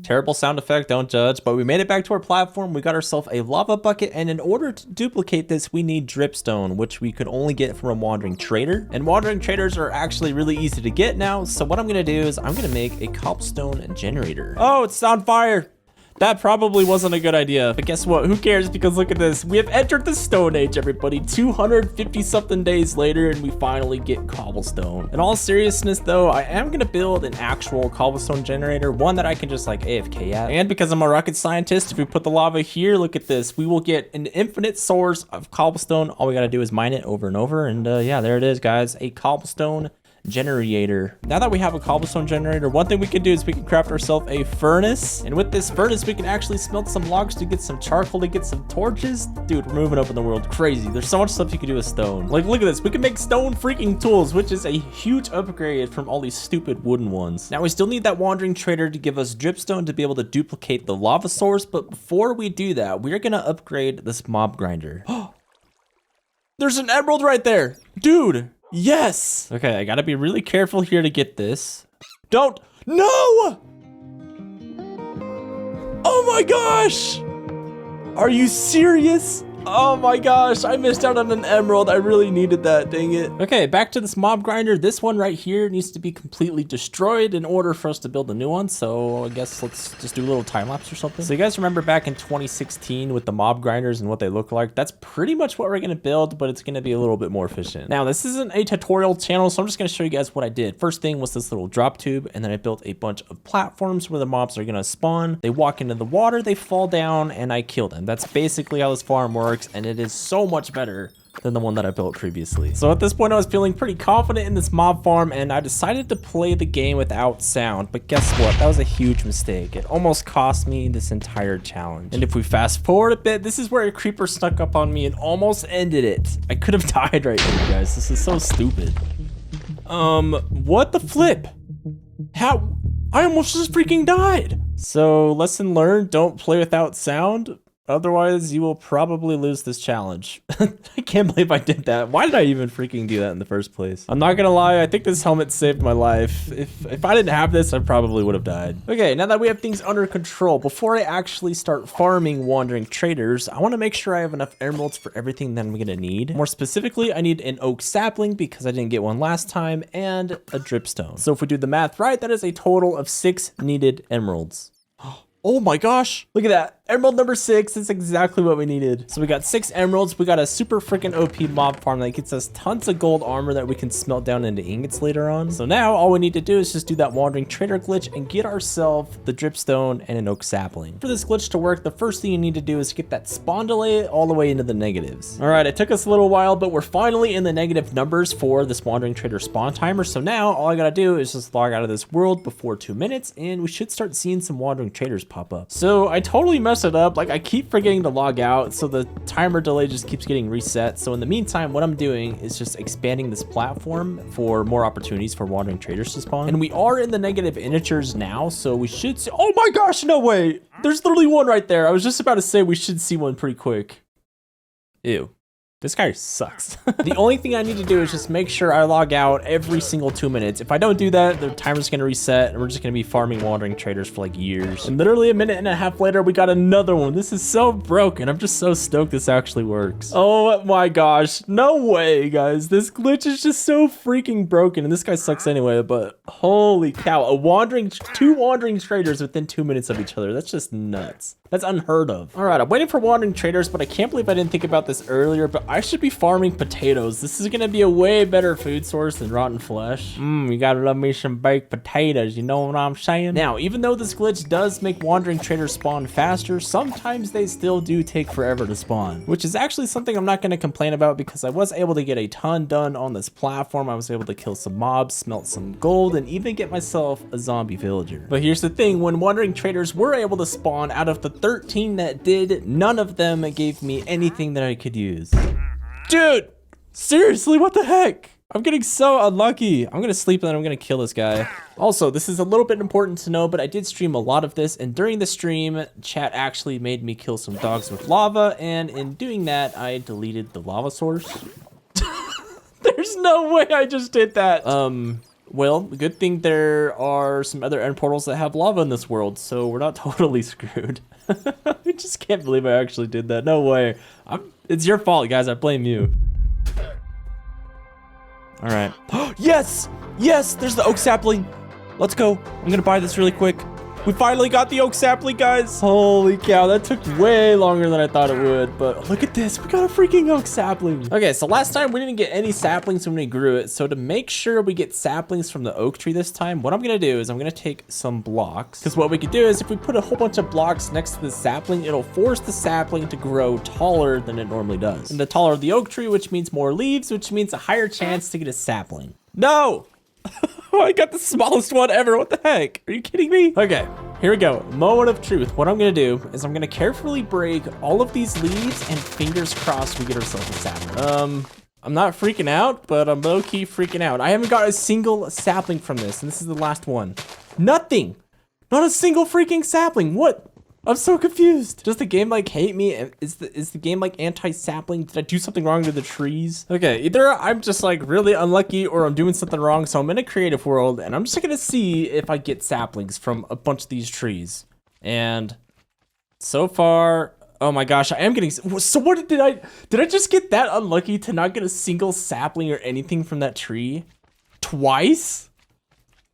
Terrible sound effect, don't judge, but we made it back to our platform. We got ourselves a lava bucket, and in order to duplicate this, we need dripstone, which we could only get from a wandering trader. And wandering traders are actually really easy to get now, so what I'm gonna do is I'm gonna make a cobblestone generator. Oh, it's on fire. That probably wasn't a good idea, but guess what? Who cares? Because look at this. We have entered the Stone Age, everybody. 250 something days later, and we finally get cobblestone. In all seriousness, though, I am gonna build an actual cobblestone generator, one that I can just like AFK at. And because I'm a rocket scientist, if we put the lava here, look at this. We will get an infinite source of cobblestone. All we gotta do is mine it over and over, and yeah, there it is, guys. A cobblestone generator. Now that we have a cobblestone generator, one thing we can do is we can craft ourselves a furnace, and with this furnace we can actually smelt some logs to get some charcoal, to get some torches. Dude, we're moving up in the world crazy. There's so much stuff you can do with stone. Like, look at this. We can make stone freaking tools, which is a huge upgrade from all these stupid wooden ones. Now we still need that wandering trader to give us dripstone to be able to duplicate the lava source, but before we do that, we're gonna upgrade this mob grinder. There's an emerald right there, dude. Yes. Okay, I gotta be really careful here to get this. Don't. No! Oh my gosh! Are you serious? Oh my gosh, I missed out on an emerald. I really needed that, dang it. Okay, back to this mob grinder. This one right here needs to be completely destroyed in order for us to build a new one. So I guess let's just do a little time lapse or something. So you guys remember back in 2016 with the mob grinders and what they look like? That's pretty much what we're gonna build, but it's gonna be a little bit more efficient. Now, this isn't a tutorial channel, so I'm just gonna show you guys what I did. First thing was this little drop tube, and then I built a bunch of platforms where the mobs are gonna spawn. They walk into the water, they fall down, and I kill them. That's basically how this farm works. And it is so much better than the one that I built previously. So at this point, I was feeling pretty confident in this mob farm, and I decided to play the game without sound. But guess what? That was a huge mistake. It almost cost me this entire challenge. And if we fast forward a bit, this is where a creeper snuck up on me and almost ended it. I could have died right here, guys. This is so stupid. What the flip? How? I almost just freaking died. So lesson learned, don't play without sound. Otherwise, you will probably lose this challenge. I can't believe I did that. Why did I even freaking do that in the first place? I'm not gonna lie, I think this helmet saved my life. If I didn't have this, I probably would have died. Okay, now that we have things under control, before I actually start farming wandering traders, I want to make sure I have enough emeralds for everything that I'm gonna need. More specifically, I need an oak sapling because I didn't get one last time, and a dripstone. So if we do the math right, that is a total of 6 needed emeralds. Oh my gosh, look at that. Emerald number 6, that's exactly what we needed. So we got 6 emeralds. We got a super freaking OP mob farm that gets us tons of gold armor that we can smelt down into ingots later on. So now all we need to do is just do that wandering trader glitch and get ourselves the dripstone and an oak sapling. For this glitch to work, the first thing you need to do is get that spawn delay all the way into the negatives. All right, it took us a little while, but we're finally in the negative numbers for this wandering trader spawn timer. So now all I gotta do is just log out of this world before 2 minutes, and we should start seeing some wandering traders pop up. So I totally messed it up. Like, I keep forgetting to log out, so the timer delay just keeps getting reset. So in the meantime, what I'm doing is just expanding this platform for more opportunities for wandering traders to spawn. And we are in the negative integers now, so we should see— oh my gosh, no way. There's literally one right there. I was just about to say we should see one pretty quick. Ew. This guy sucks. The only thing I need to do is just make sure I log out every single 2 minutes. If I don't do that, the timer's gonna reset and we're just gonna be farming wandering traders for like years. And literally a minute and a half later, we got another one. This is so broken. I'm just so stoked this actually works. Oh my gosh, no way, guys. This glitch is just so freaking broken, and this guy sucks anyway, but holy cow, two wandering traders within 2 minutes of each other. That's just nuts. That's unheard of. All right, I'm waiting for wandering traders, but I can't believe I didn't think about this earlier, but I should be farming potatoes. This is gonna be a way better food source than rotten flesh. You gotta love me some baked potatoes, you know what I'm saying? Now, even though this glitch does make wandering traders spawn faster, sometimes they still do take forever to spawn, which is actually something I'm not gonna complain about because I was able to get a ton done on this platform. I was able to kill some mobs, smelt some gold, and even get myself a zombie villager. But here's the thing, when wandering traders were able to spawn, out of the 13 that did, none of them gave me anything that I could use. Dude, seriously, what the heck? I'm getting so unlucky. I'm gonna sleep and then I'm gonna kill this guy. Also, this is a little bit important to know, but I did stream a lot of this, and during the stream, chat actually made me kill some dogs with lava, and in doing that, I deleted the lava source. There's no way I just did that. Well, good thing there are some other end portals that have lava in this world, so we're not totally screwed. I just can't believe I actually did that. No way. It's your fault, guys. I blame you. All right. Yes! Yes! There's the oak sapling. Let's go. I'm gonna buy this really quick. We finally got the oak sapling, guys. Holy cow, that took way longer than I thought it would, but look at this. We got a freaking oak sapling. Okay, so last time we didn't get any saplings when we grew it, so to make sure we get saplings from the oak tree this time, what I'm gonna do is I'm gonna take some blocks, because what we could do is if we put a whole bunch of blocks next to the sapling, it'll force the sapling to grow taller than it normally does. And the taller the oak tree, which means more leaves, which means a higher chance to get a sapling. No! I got the smallest one ever. What the heck? Are you kidding me? Okay, here we go. Moment of truth. What I'm gonna do is I'm gonna carefully break all of these leaves and fingers crossed we get ourselves a sapling. I'm not freaking out, but I'm low-key freaking out. I haven't got a single sapling from this, and this is the last one. Nothing. Not a single freaking sapling. What? I'm so confused. Does the game like hate me? Is the game like anti-sapling? Did I do something wrong to the trees? Okay, either I'm just like really unlucky or I'm doing something wrong. So I'm in a creative world and I'm just gonna see if I get saplings from a bunch of these trees. And so far, oh my gosh, I am getting, so what did I just get that unlucky to not get a single sapling or anything from that tree? Twice?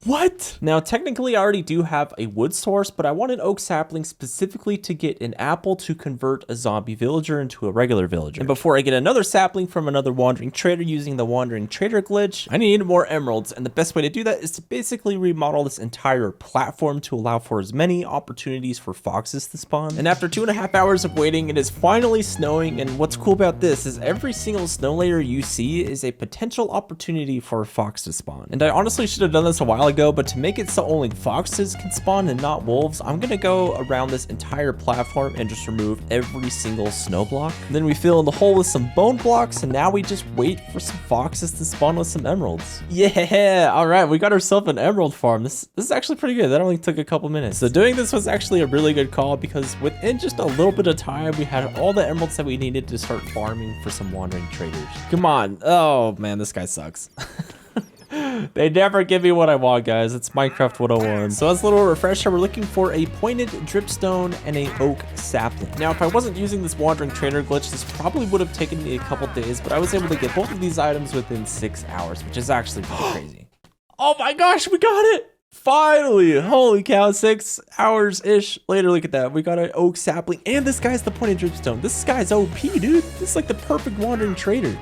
What? Now, technically, I already do have a wood source, but I want an oak sapling specifically to get an apple to convert a zombie villager into a regular villager. And before I get another sapling from another wandering trader using the wandering trader glitch, I need more emeralds. And the best way to do that is to basically remodel this entire platform to allow for as many opportunities for foxes to spawn. And after 2.5 hours of waiting, it is finally snowing. And what's cool about this is every single snow layer you see is a potential opportunity for a fox to spawn. And I honestly should have done this a while ago, but to make it so only foxes can spawn and not wolves, I'm gonna go around this entire platform and just remove every single snow block. And then we fill in the hole with some bone blocks, and now we just wait for some foxes to spawn with some emeralds. Yeah, all right, we got ourselves an emerald farm. This is actually pretty good. That only took a couple minutes. So doing this was actually a really good call because within just a little bit of time, we had all the emeralds that we needed to start farming for some wandering traders. Come on. Oh man, this guy sucks. They never give me what I want, guys. It's Minecraft 101. So as a little refresher, we're looking for a pointed dripstone and a oak sapling. Now, if I wasn't using this wandering trader glitch, this probably would have taken me a couple days, but I was able to get both of these items within 6 hours, which is actually pretty crazy. Oh my gosh, we got it! Finally! Holy cow, 6 hours-ish later, look at that. We got an oak sapling, and this guy's the pointed dripstone. This guy's OP, dude. This is like the perfect wandering trader.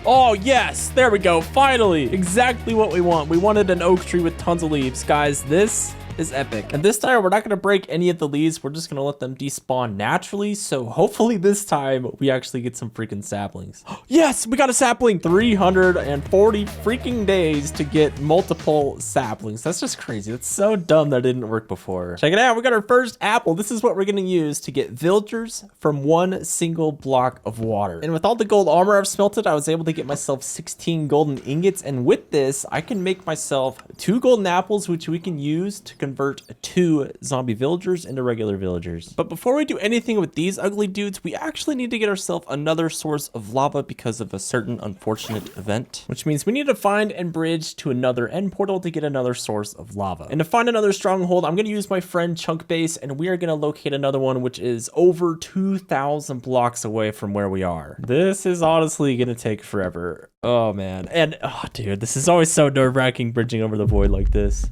Oh yes, there we go, finally, exactly what we want. We wanted an oak tree with tons of leaves. Guys, this is epic. And this time, we're not gonna break any of the leaves. We're just gonna let them despawn naturally. So hopefully this time, we actually get some freaking saplings. Yes, we got a sapling. 340 freaking days to get multiple saplings. That's just crazy. That's so dumb that didn't work before. Check it out, we got our first apple. This is what we're gonna use to get villagers from one single block of water. And with all the gold armor I've smelted, I was able to get myself 16 golden ingots. And with this, I can make myself 2 golden apples, which we can use to convert 2 zombie villagers into regular villagers. But before we do anything with these ugly dudes, we actually need to get ourselves another source of lava because of a certain unfortunate event, which means we need to find and bridge to another end portal to get another source of lava. And to find another stronghold, I'm going to use my friend Chunk Base, and we are going to locate another one, which is over 2,000 blocks away from where we are. This is honestly going to take forever. Oh man. And oh dude, this is always so nerve-wracking bridging over the void like this.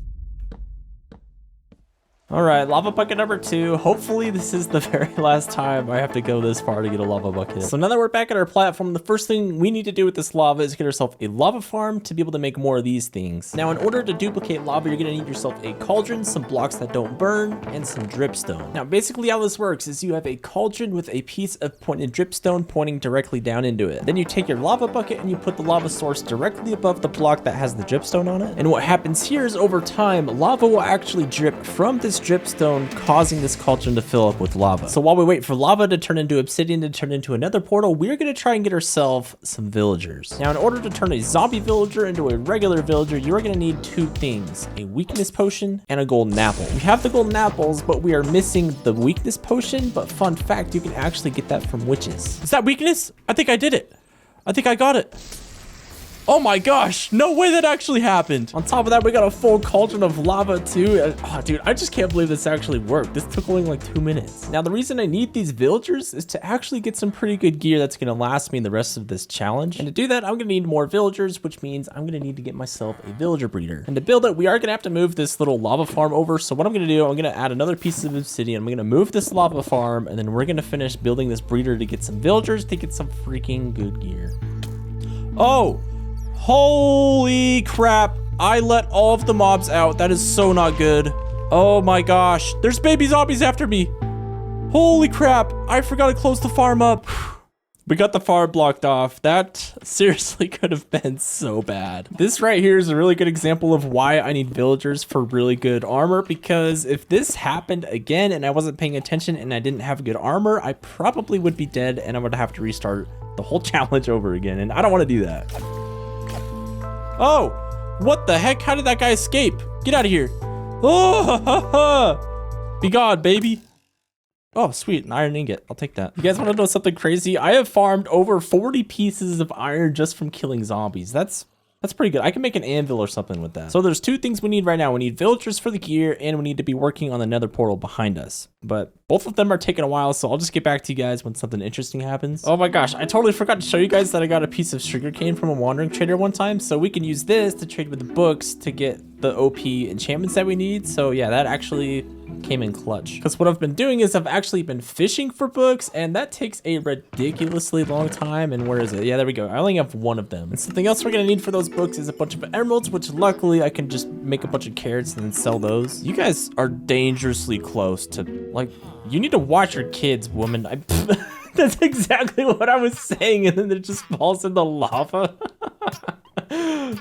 All right, lava bucket number 2. Hopefully this is the very last time I have to go this far to get a lava bucket. So now that we're back at our platform, the first thing we need to do with this lava is get ourselves a lava farm to be able to make more of these things. Now, in order to duplicate lava, you're gonna need yourself a cauldron, some blocks that don't burn, and some dripstone. Now, basically how this works is you have a cauldron with a piece of pointed dripstone pointing directly down into it. Then you take your lava bucket and you put the lava source directly above the block that has the dripstone on it. And what happens here is over time, lava will actually drip from this dripstone, causing this cauldron to fill up with lava. So while we wait for lava to turn into obsidian to turn into another portal, we're gonna try and get ourselves some villagers. Now, in order to turn a zombie villager into a regular villager, you're gonna need 2 things: a weakness potion and a golden apple. We have the golden apples, but we are missing the weakness potion. But fun fact, you can actually get that from witches. Is that weakness? I think I did it. I think I got it. Oh my gosh, no way that actually happened. On top of that, we got a full cauldron of lava too. Oh, dude, I just can't believe this actually worked. This took only like 2 minutes. Now, the reason I need these villagers is to actually get some pretty good gear that's gonna last me the rest of this challenge. And to do that, I'm gonna need more villagers, which means I'm gonna need to get myself a villager breeder. And to build it, we are gonna have to move this little lava farm over. So what I'm gonna do, I'm gonna add another piece of obsidian. I'm gonna move this lava farm, and then we're gonna finish building this breeder to get some villagers to get some freaking good gear. Oh! Holy crap, I let all of the mobs out. That is so not good. Oh my gosh, there's baby zombies after me. Holy crap, I forgot to close the farm up. We got the farm blocked off. That seriously could have been so bad. This right here is a really good example of why I need villagers for really good armor, because if this happened again and I wasn't paying attention and I didn't have good armor, I probably would be dead and I would have to restart the whole challenge over again, and I don't want to do that. Oh, what the heck? How did that guy escape? Get out of here. Oh, be gone, baby. Oh, sweet, an iron ingot. I'll take that. You guys want to know something crazy? I have farmed over 40 pieces of iron just from killing zombies. That's pretty good. I can make an anvil or something with that. So there's 2 things we need right now. We need villagers for the gear, and we need to be working on the nether portal behind us. But both of them are taking a while, so I'll just get back to you guys when something interesting happens. Oh my gosh, I totally forgot to show you guys that I got a piece of sugarcane from a wandering trader one time. So we can use this to trade with the books to get the OP enchantments that we need. So yeah, that actually came in clutch, because what I've been doing is I've actually been fishing for books, and that takes a ridiculously long time. And where is it? Yeah, there we go. I only have 1 of them. And something else we're gonna need for those books is a bunch of emeralds, which luckily I can just make a bunch of carrots and then sell those. You guys are dangerously close to, like, you need to watch your kids, woman. That's exactly what I was saying, and then it just falls in the lava.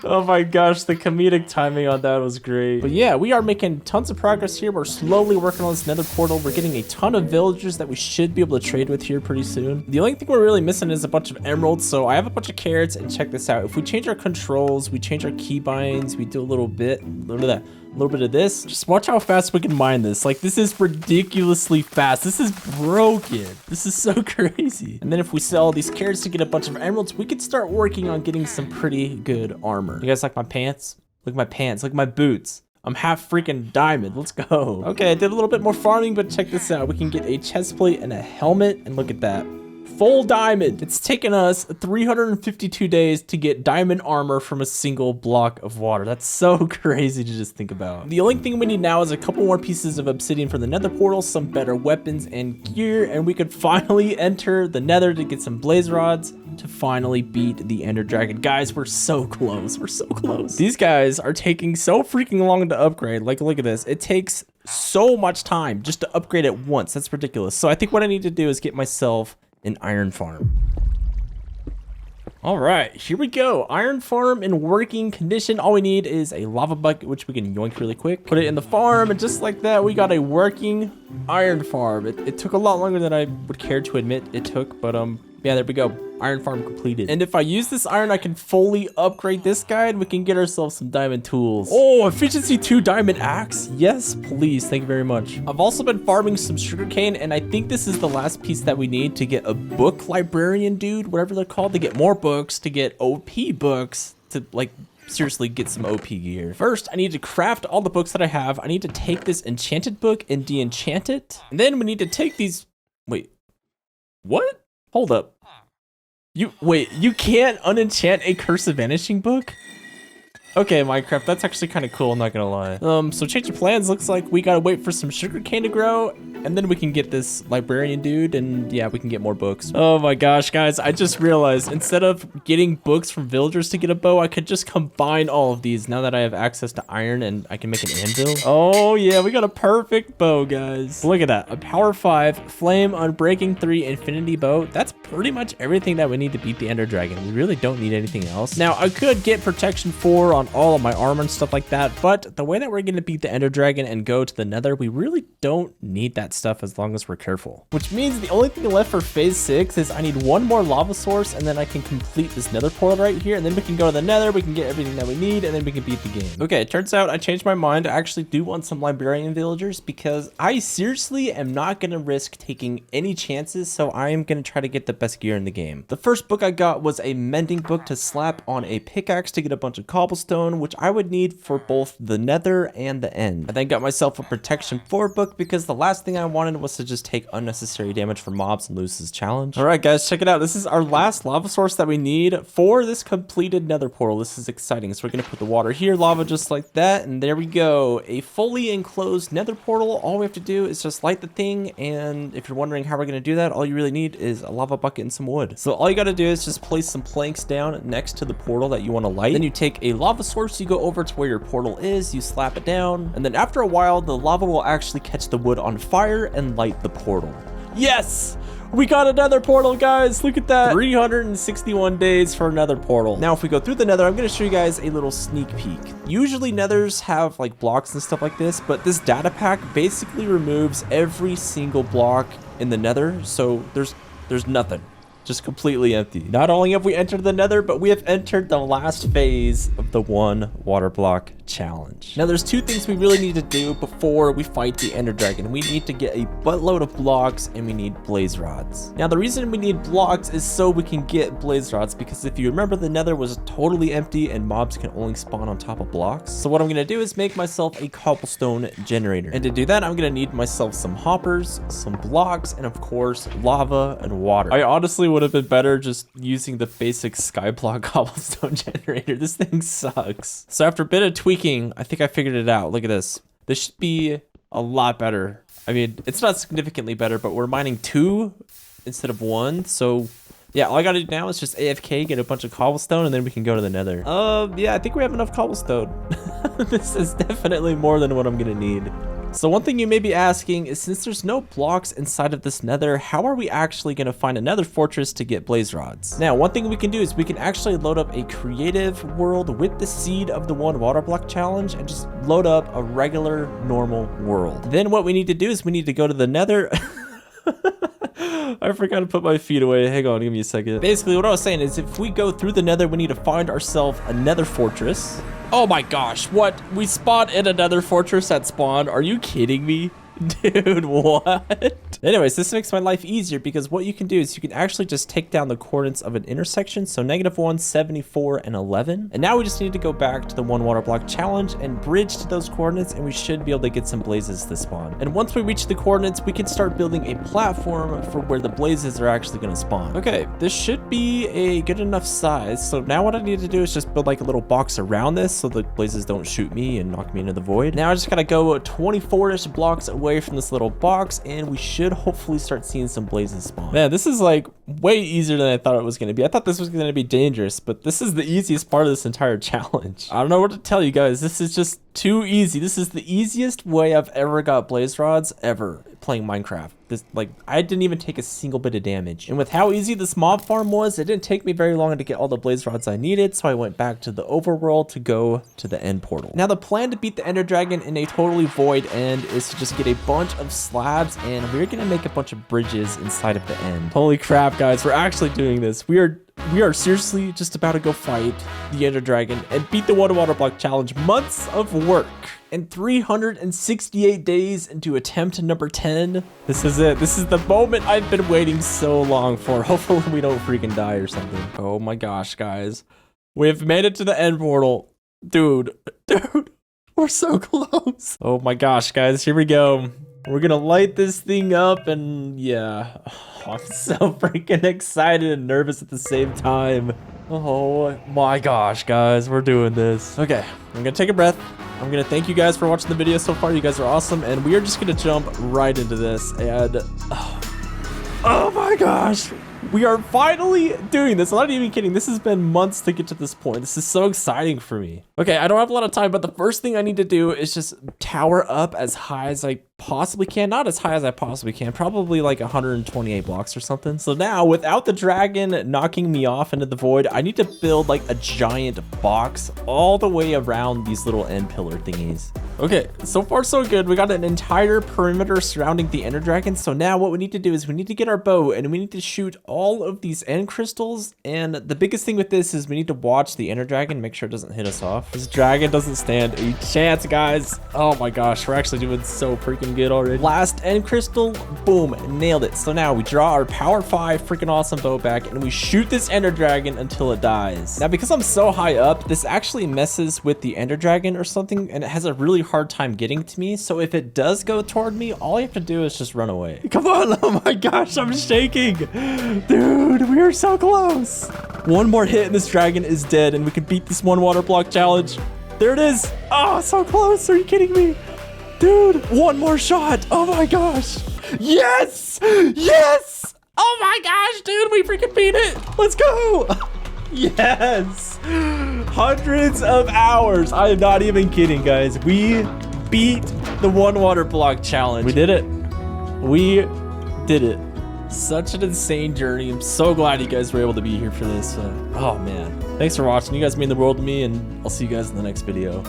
Oh my gosh, the comedic timing on that was great. But yeah, we are making tons of progress here. We're slowly working on this nether portal. We're getting a ton of villagers that we should be able to trade with here pretty soon. The only thing we're really missing is a bunch of emeralds. So I have a bunch of carrots, and check this out. If we change our controls, we change our keybinds, we do a little bit of this, just watch how fast we can mine this. Like, this is ridiculously fast. This is broken. This is so crazy. And then if we sell these carrots to get a bunch of emeralds, we could start working on getting some pretty good armor. You guys like my pants? Look at my pants, look at my boots. I'm half freaking diamond. Let's go. Okay, I did a little bit more farming, but check this out. We can get a chest plate and a helmet, and look at that. Full diamond. It's taken us 352 days to get diamond armor from a single block of water. That's so crazy to just think about. The only thing we need now is a couple more pieces of obsidian from the nether portal, some better weapons and gear, and we could finally enter the nether to get some blaze rods to finally beat the ender dragon. Guys, we're so close. We're so close. These guys are taking so freaking long to upgrade. Like, look at this. It takes so much time just to upgrade it once. That's ridiculous. So I think what I need to do is get myself an iron farm. All right, here we go. Iron farm in working condition. All we need is a lava bucket, which we can yoink really quick. Put it in the farm, and just like that, we got a working iron farm. It took a lot longer than I would care to admit it took, but yeah, there we go. Iron farm completed. And if I use this iron, I can fully upgrade this guy, and we can get ourselves some diamond tools. Oh, efficiency 2 diamond axe. Yes, please. Thank you very much. I've also been farming some sugarcane, and I think this is the last piece that we need to get a book librarian dude, whatever they're called, to get more books, to get OP books, to like seriously get some OP gear. First, I need to craft all the books that I have. I need to take this enchanted book and de-enchant it. And then we need to take these, wait, what? Hold up. You can't unenchant a Curse of Vanishing book? Okay, Minecraft, that's actually kind of cool, I'm not gonna lie. So change of plans, looks like we gotta wait for some sugarcane to grow, and then we can get this librarian dude, and yeah, we can get more books. Oh my gosh, guys, I just realized instead of getting books from villagers to get a bow, I could just combine all of these now that I have access to iron and I can make an anvil. Oh yeah, we got a perfect bow, guys. Look at that, a power 5, flame, unbreaking 3, infinity bow. That's pretty much everything that we need to beat the Ender Dragon. We really don't need anything else. Now, I could get protection 4 on all of my armor and stuff like that, but the way that we're gonna beat the Ender Dragon and go to the Nether, we really don't need that stuff as long as we're careful. Which means the only thing left for phase 6 is I need one more lava source, and then I can complete this Nether portal right here, and then we can go to the Nether, we can get everything that we need, and then we can beat the game. Okay, it turns out I changed my mind. I actually do want some librarian villagers because I seriously am not gonna risk taking any chances, so I am gonna try to get the best gear in the game. The first book I got was a mending book to slap on a pickaxe to get a bunch of cobblestone, which I would need for both the Nether and the end. I then got myself a protection 4 book because the last thing I wanted was to just take unnecessary damage from mobs and lose this challenge. All right, guys, check it out. This is our last lava source that we need for this completed Nether portal. This is exciting. So we're gonna put the water here, lava just like that, and there we go. A fully enclosed Nether portal. All we have to do is just light the thing, and if you're wondering how we're gonna do that, all you really need is a lava bucket and some wood. So all you gotta do is just place some planks down next to the portal that you want to light. Then you take a lava source, you go over to where your portal is, you slap it down, and then after a while, the lava will actually catch the wood on fire and light the portal. Yes! We got another portal, guys. Look at that. 361 days for another portal. Now, if we go through the Nether, I'm going to show you guys a little sneak peek. Usually Nethers have like blocks and stuff like this, but this data pack basically removes every single block in the Nether. So there's nothing. Just completely empty. Not only have we entered the Nether, but we have entered the last phase of the 1 water block challenge. Now, there's 2 things we really need to do before we fight the Ender Dragon. We need to get a buttload of blocks, and we need blaze rods. Now, the reason we need blocks is so we can get blaze rods, because if you remember, the Nether was totally empty, and mobs can only spawn on top of blocks. So what I'm gonna do is make myself a cobblestone generator. And to do that, I'm gonna need myself some hoppers, some blocks, and of course, lava and water. I honestly would have been better just using the basic skyblock cobblestone generator. This thing sucks. So after a bit of tweaking, I think I figured it out. Look at this. This should be a lot better. I mean, it's not significantly better, but we're mining 2 instead of 1. So yeah, all I gotta do now is just AFK, get a bunch of cobblestone, and then we can go to the Nether. Yeah, I think we have enough cobblestone. This is definitely more than what I'm gonna need. So one thing you may be asking is, since there's no blocks inside of this Nether, how are we actually going to find another fortress to get blaze rods? Now, one thing we can do is we can actually load up a creative world with the seed of the 1 water block challenge and just load up a regular normal world. Then what we need to do is we need to go to the Nether. I forgot to put my feet away. Hang on, give me a second. Basically, what I was saying is if we go through the Nether, we need to find ourselves a Nether fortress. Oh my gosh, what? We spawned in another fortress that spawned? Are you kidding me? Dude, what? Anyways, this makes my life easier because what you can do is you can actually just take down the coordinates of an intersection. So -1, 74, and 11. And now we just need to go back to the 1 water block challenge and bridge to those coordinates, and we should be able to get some blazes to spawn. And once we reach the coordinates, we can start building a platform for where the blazes are actually going to spawn. Okay, this should be a good enough size. So now what I need to do is just build like a little box around this so the blazes don't shoot me and knock me into the void. Now I just gotta go 24-ish blocks away from this little box, and we should hopefully start seeing some blazes spawn. Man, this is like way easier than I thought it was going to be. I thought this was going to be dangerous, but this is the easiest part of this entire challenge. I don't know what to tell you guys. This is just too easy. This is the easiest way I've ever got blaze rods ever playing Minecraft. This, like, I didn't even take a single bit of damage. And with how easy this mob farm was, it didn't take me very long to get all the blaze rods I needed, so I went back to the overworld to go to the end portal. Now, the plan to beat the Ender Dragon in a totally void end is to just get a bunch of slabs, and we're gonna make a bunch of bridges inside of the end. Holy crap, guys, we're actually doing this. We are seriously just about to go fight the Ender Dragon and beat the 1 water block challenge. Months of work and 368 days into attempt number 10. This is it. This is the moment I've been waiting so long for. Hopefully we don't freaking die or something. Oh my gosh, guys. We've made it to the end portal. Dude, we're so close. Oh my gosh, guys, here we go. We're gonna light this thing up, and yeah, I'm so freaking excited and nervous at the same time. Oh my gosh, guys, we're doing this. Okay, I'm gonna take a breath. I'm gonna thank you guys for watching the video so far. You guys are awesome, and we are just gonna jump right into this. And oh my gosh, we are finally doing this. I'm not even kidding. This has been months to get to this point. This is so exciting for me. Okay, I don't have a lot of time, but the first thing I need to do is just tower up as high as I possibly can. Not as high as I possibly can, probably like 128 blocks or something. So now, without the dragon knocking me off into the void, I need to build like a giant box all the way around these little end pillar thingies. Okay, so far so good. We got an entire perimeter surrounding the ender dragon. So now what we need to do is we need to get our bow and we need to shoot all of these end crystals. And the biggest thing with this is we need to watch the ender dragon, make sure it doesn't hit us off. This dragon doesn't stand a chance, guys. Oh my gosh, we're actually doing so freaking good already. Last end crystal, boom, nailed it. So now we draw our power 5 freaking awesome bow back and we shoot this ender dragon until it dies. Now, because I'm so high up, this actually messes with the ender dragon or something, and it has a really hard time getting to me. So if it does go toward me, all I have to do is just run away. Come on. Oh my gosh, I'm shaking. Dude, we are so close. One more hit and this dragon is dead and we can beat this one water block challenge. There it is. Oh, so close. Are you kidding me? Dude, one more shot. Oh my gosh. Yes. Yes. Oh my gosh, dude, we freaking beat it. Let's go. Yes. Hundreds of hours. I am not even kidding, guys. We beat the one water block challenge. We did it. We did it. Such an insane journey. I'm so glad you guys were able to be here for this. Oh man. Thanks for watching. You guys mean the world to me, and I'll see you guys in the next video.